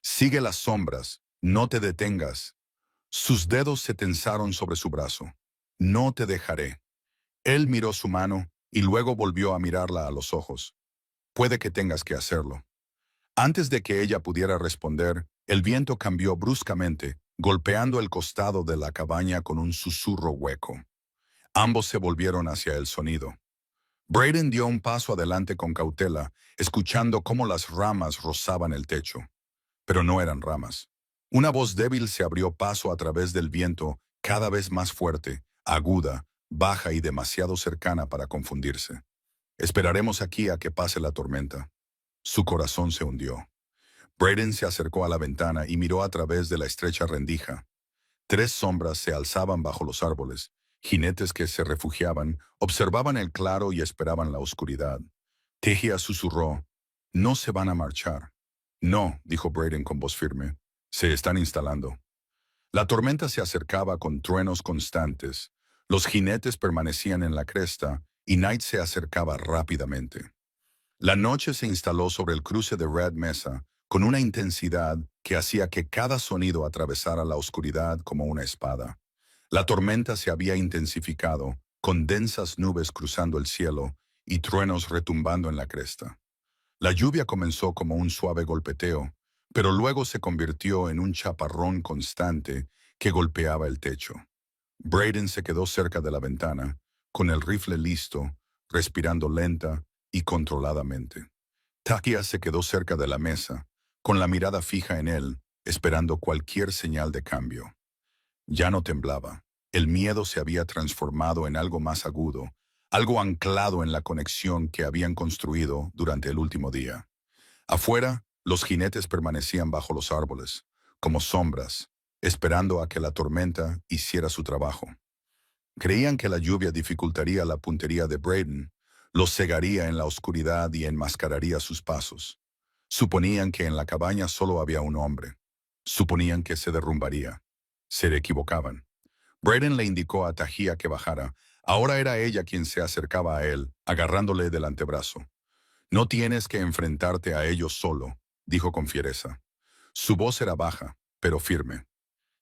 Sigue las sombras, no te detengas. Sus dedos se tensaron sobre su brazo. No te dejaré. Él miró su mano y luego volvió a mirarla a los ojos. Puede que tengas que hacerlo. Antes de que ella pudiera responder, el viento cambió bruscamente, golpeando el costado de la cabaña con un susurro hueco. Ambos se volvieron hacia el sonido. Braden dio un paso adelante con cautela, escuchando cómo las ramas rozaban el techo. Pero no eran ramas. Una voz débil se abrió paso a través del viento, cada vez más fuerte, aguda, baja y demasiado cercana para confundirse. Esperaremos aquí a que pase la tormenta. Su corazón se hundió. Braden se acercó a la ventana y miró a través de la estrecha rendija. 3 sombras se alzaban bajo los árboles. Jinetes que se refugiaban, observaban el claro y esperaban la oscuridad. Tejia susurró, «No se van a marchar». «No», dijo Braden con voz firme. «Se están instalando». La tormenta se acercaba con truenos constantes. Los jinetes permanecían en la cresta y Knight se acercaba rápidamente. La noche se instaló sobre el cruce de Red Mesa con una intensidad que hacía que cada sonido atravesara la oscuridad como una espada. La tormenta se había intensificado, con densas nubes cruzando el cielo y truenos retumbando en la cresta. La lluvia comenzó como un suave golpeteo, pero luego se convirtió en un chaparrón constante que golpeaba el techo. Braden se quedó cerca de la ventana, con el rifle listo, respirando lenta y controladamente. Takia se quedó cerca de la mesa, con la mirada fija en él, esperando cualquier señal de cambio. Ya no temblaba. El miedo se había transformado en algo más agudo, algo anclado en la conexión que habían construido durante el último día. Afuera, los jinetes permanecían bajo los árboles, como sombras, esperando a que la tormenta hiciera su trabajo. Creían que la lluvia dificultaría la puntería de Braden, los cegaría en la oscuridad y enmascararía sus pasos. Suponían que en la cabaña solo había un hombre. Suponían que se derrumbaría. Se equivocaban. Braden le indicó a Tahia que bajara. Ahora era ella quien se acercaba a él, agarrándole del antebrazo. «No tienes que enfrentarte a ellos solo», dijo con fiereza. Su voz era baja, pero firme.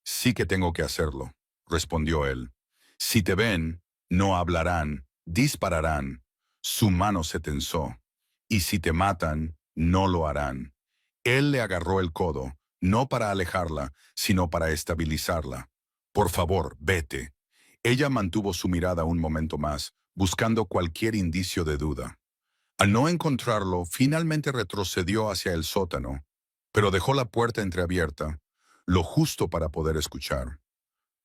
«Sí que tengo que hacerlo», respondió él. «Si te ven, no hablarán, dispararán». Su mano se tensó. «Y si te matan, no lo harán». Él le agarró el codo, no para alejarla, sino para estabilizarla. «Por favor, vete». Ella mantuvo su mirada un momento más, buscando cualquier indicio de duda. Al no encontrarlo, finalmente retrocedió hacia el sótano, pero dejó la puerta entreabierta, lo justo para poder escuchar.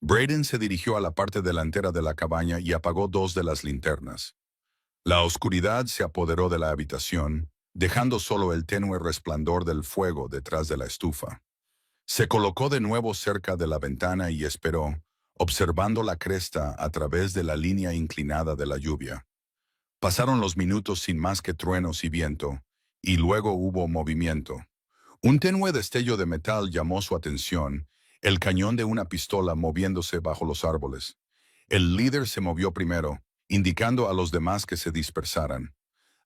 Braden se dirigió a la parte delantera de la cabaña y apagó 2 de las linternas. La oscuridad se apoderó de la habitación, dejando solo el tenue resplandor del fuego detrás de la estufa. Se colocó de nuevo cerca de la ventana y esperó, observando la cresta a través de la línea inclinada de la lluvia. Pasaron los minutos sin más que truenos y viento, y luego hubo movimiento. Un tenue destello de metal llamó su atención, el cañón de una pistola moviéndose bajo los árboles. El líder se movió primero, indicando a los demás que se dispersaran.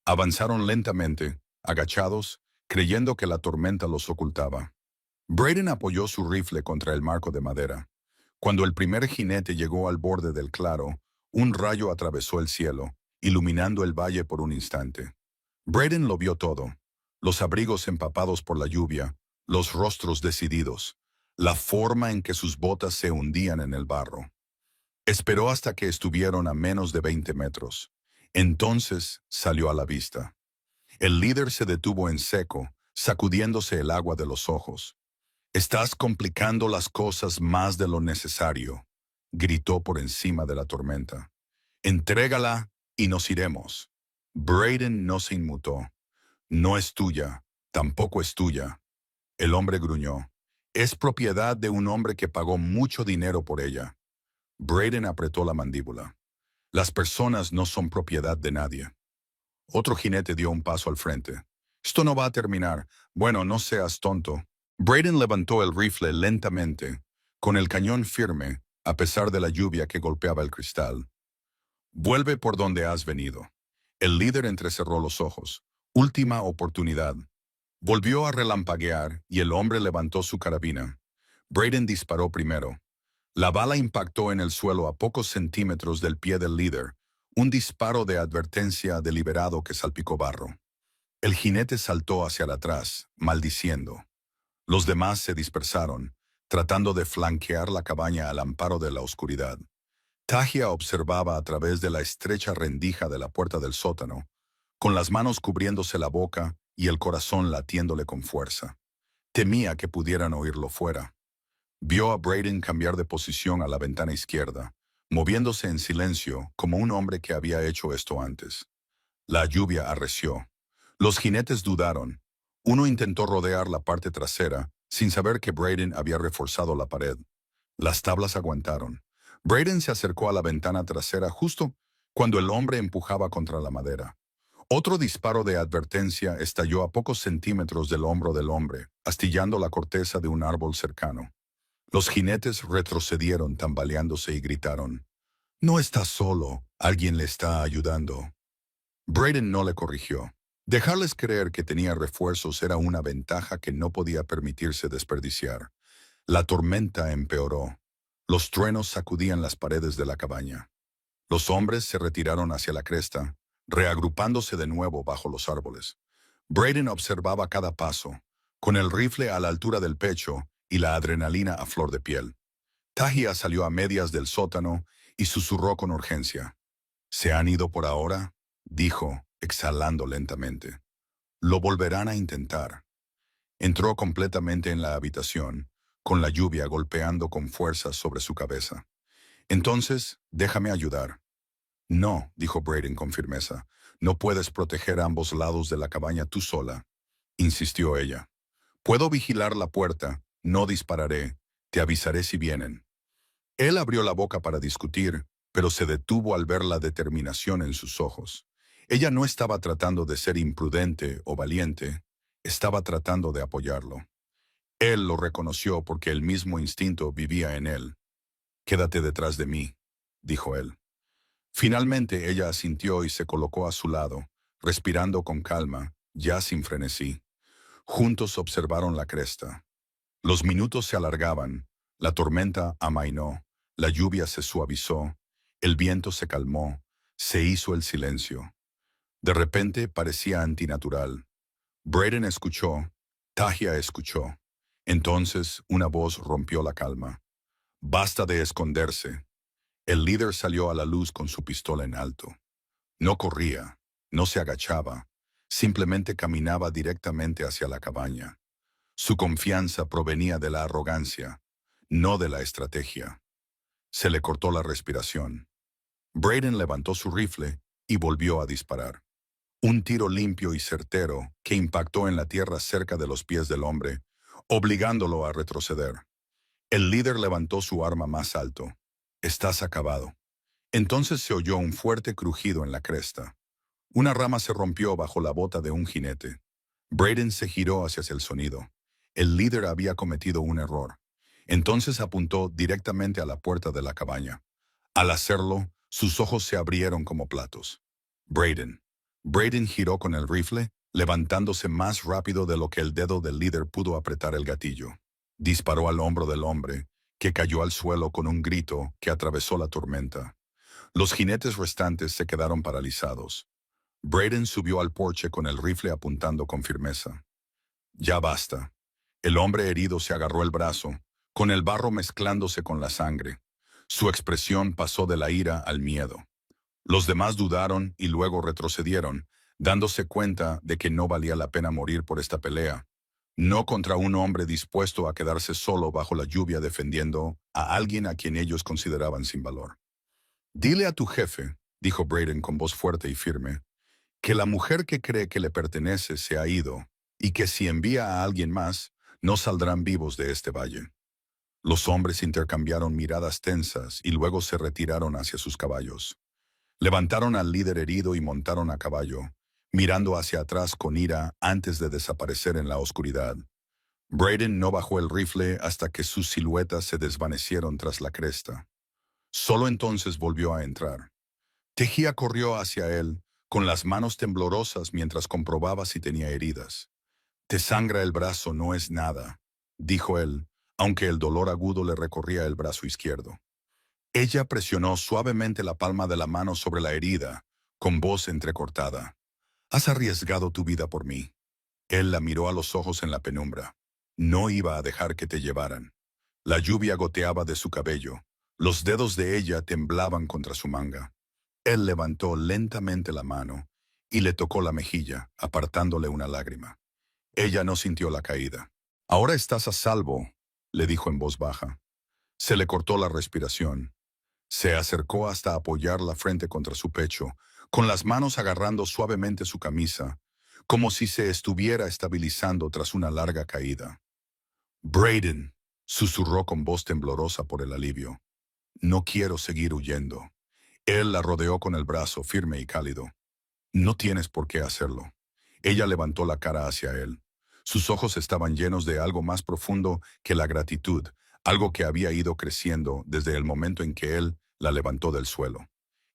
Avanzaron lentamente, agachados, creyendo que la tormenta los ocultaba. Braden apoyó su rifle contra el marco de madera. Cuando el primer jinete llegó al borde del claro, un rayo atravesó el cielo, iluminando el valle por un instante. Braden lo vio todo: los abrigos empapados por la lluvia, los rostros decididos, la forma en que sus botas se hundían en el barro. Esperó hasta que estuvieron a menos de 20 metros. Entonces salió a la vista. El líder se detuvo en seco, sacudiéndose el agua de los ojos. «Estás complicando las cosas más de lo necesario», gritó por encima de la tormenta. «Entrégala y nos iremos». Braden no se inmutó. «No es tuya, tampoco es tuya». El hombre gruñó. «Es propiedad de un hombre que pagó mucho dinero por ella». Braden apretó la mandíbula. «Las personas no son propiedad de nadie». Otro jinete dio un paso al frente. «Esto no va a terminar». «Bueno, no seas tonto». Braden levantó el rifle lentamente, con el cañón firme, a pesar de la lluvia que golpeaba el cristal. «Vuelve por donde has venido». El líder entrecerró los ojos. «Última oportunidad». Volvió a relampaguear y el hombre levantó su carabina. Braden disparó primero. La bala impactó en el suelo a pocos centímetros del pie del líder, un disparo de advertencia deliberado que salpicó barro. El jinete saltó hacia atrás, maldiciendo. Los demás se dispersaron, tratando de flanquear la cabaña al amparo de la oscuridad. Tajia observaba a través de la estrecha rendija de la puerta del sótano, con las manos cubriéndose la boca y el corazón latiéndole con fuerza. Temía que pudieran oírlo fuera. Vio a Braden cambiar de posición a la ventana izquierda, moviéndose en silencio como un hombre que había hecho esto antes. La lluvia arreció. Los jinetes dudaron. Uno intentó rodear la parte trasera, sin saber que Braden había reforzado la pared. Las tablas aguantaron. Braden se acercó a la ventana trasera justo cuando el hombre empujaba contra la madera. Otro disparo de advertencia estalló a pocos centímetros del hombro del hombre, astillando la corteza de un árbol cercano. Los jinetes retrocedieron tambaleándose y gritaron: «No está solo, alguien le está ayudando». Braden no le corrigió. Dejarles creer que tenía refuerzos era una ventaja que no podía permitirse desperdiciar. La tormenta empeoró. Los truenos sacudían las paredes de la cabaña. Los hombres se retiraron hacia la cresta, reagrupándose de nuevo bajo los árboles. Braden observaba cada paso, con el rifle a la altura del pecho y la adrenalina a flor de piel. Tajia salió a medias del sótano y susurró con urgencia. «¿Se han ido por ahora?», dijo, exhalando lentamente. «Lo volverán a intentar». Entró completamente en la habitación, con la lluvia golpeando con fuerza sobre su cabeza. «Entonces, déjame ayudar». «No», dijo Braden con firmeza. «No puedes proteger a ambos lados de la cabaña tú sola», insistió ella. «Puedo vigilar la puerta, no dispararé, te avisaré si vienen». Él abrió la boca para discutir, pero se detuvo al ver la determinación en sus ojos. Ella no estaba tratando de ser imprudente o valiente, estaba tratando de apoyarlo. Él lo reconoció porque el mismo instinto vivía en él. «Quédate detrás de mí», dijo él. Finalmente ella asintió y se colocó a su lado, respirando con calma, ya sin frenesí. Juntos observaron la cresta. Los minutos se alargaban, la tormenta amainó, la lluvia se suavizó, el viento se calmó, se hizo el silencio. De repente parecía antinatural. Braden escuchó, Tajia escuchó. Entonces una voz rompió la calma. «Basta de esconderse». El líder salió a la luz con su pistola en alto. No corría, no se agachaba, simplemente caminaba directamente hacia la cabaña. Su confianza provenía de la arrogancia, no de la estrategia. Se le cortó la respiración. Braden levantó su rifle y volvió a disparar. Un tiro limpio y certero que impactó en la tierra cerca de los pies del hombre, obligándolo a retroceder. El líder levantó su arma más alto. «Estás acabado». Entonces se oyó un fuerte crujido en la cresta. Una rama se rompió bajo la bota de un jinete. Braden se giró hacia el sonido. El líder había cometido un error. Entonces apuntó directamente a la puerta de la cabaña. Al hacerlo, sus ojos se abrieron como platos. Braden. Braden giró con el rifle, levantándose más rápido de lo que el dedo del líder pudo apretar el gatillo. Disparó al hombro del hombre, que cayó al suelo con un grito que atravesó la tormenta. Los jinetes restantes se quedaron paralizados. Braden subió al porche con el rifle apuntando con firmeza. «Ya basta». El hombre herido se agarró el brazo, con el barro mezclándose con la sangre. Su expresión pasó de la ira al miedo. Los demás dudaron y luego retrocedieron, dándose cuenta de que no valía la pena morir por esta pelea. No contra un hombre dispuesto a quedarse solo bajo la lluvia defendiendo a alguien a quien ellos consideraban sin valor. «Dile a tu jefe», dijo Braden con voz fuerte y firme, «que la mujer que cree que le pertenece se ha ido y que si envía a alguien más, no saldrán vivos de este valle». Los hombres intercambiaron miradas tensas y luego se retiraron hacia sus caballos. Levantaron al líder herido y montaron a caballo, mirando hacia atrás con ira antes de desaparecer en la oscuridad. Braden no bajó el rifle hasta que sus siluetas se desvanecieron tras la cresta. Solo entonces volvió a entrar. Tejía corrió hacia él, con las manos temblorosas mientras comprobaba si tenía heridas. Te sangra el brazo, no es nada, dijo él, aunque el dolor agudo le recorría el brazo izquierdo. Ella presionó suavemente la palma de la mano sobre la herida, con voz entrecortada. Has arriesgado tu vida por mí. Él la miró a los ojos en la penumbra. No iba a dejar que te llevaran. La lluvia goteaba de su cabello. Los dedos de ella temblaban contra su manga. Él levantó lentamente la mano y le tocó la mejilla, apartándole una lágrima. Ella no sintió la caída. Ahora estás a salvo, le dijo en voz baja. Se le cortó la respiración. Se acercó hasta apoyar la frente contra su pecho, con las manos agarrando suavemente su camisa, como si se estuviera estabilizando tras una larga caída. Braden, susurró con voz temblorosa por el alivio. No quiero seguir huyendo. Él la rodeó con el brazo firme y cálido. No tienes por qué hacerlo. Ella levantó la cara hacia él. Sus ojos estaban llenos de algo más profundo que la gratitud, algo que había ido creciendo desde el momento en que él la levantó del suelo.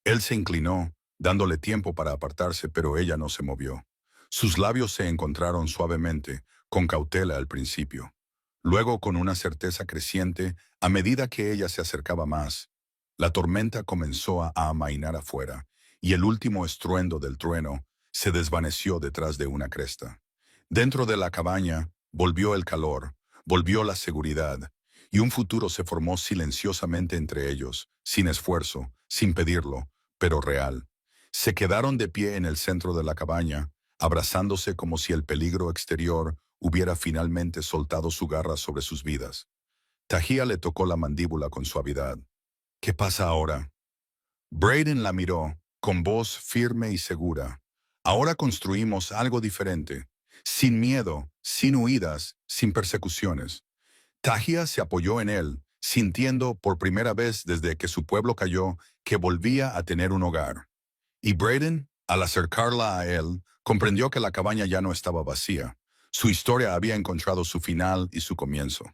Él se inclinó, dándole tiempo para apartarse, pero ella no se movió. Sus labios se encontraron suavemente, con cautela al principio. Luego, con una certeza creciente, a medida que ella se acercaba más, la tormenta comenzó a amainar afuera, y el último estruendo del trueno se desvaneció detrás de una cresta. Dentro de la cabaña volvió el calor, volvió la seguridad, y un futuro se formó silenciosamente entre ellos, sin esfuerzo, sin pedirlo, pero real. Se quedaron de pie en el centro de la cabaña, abrazándose como si el peligro exterior hubiera finalmente soltado su garra sobre sus vidas. Tahía le tocó la mandíbula con suavidad. ¿Qué pasa ahora? Braden la miró, con voz firme y segura. Ahora construimos algo diferente, sin miedo, sin huidas, sin persecuciones. Tahía se apoyó en él, sintiendo por primera vez desde que su pueblo cayó que volvía a tener un hogar. Y Braden, al acercarla a él, comprendió que la cabaña ya no estaba vacía. Su historia había encontrado su final y su comienzo.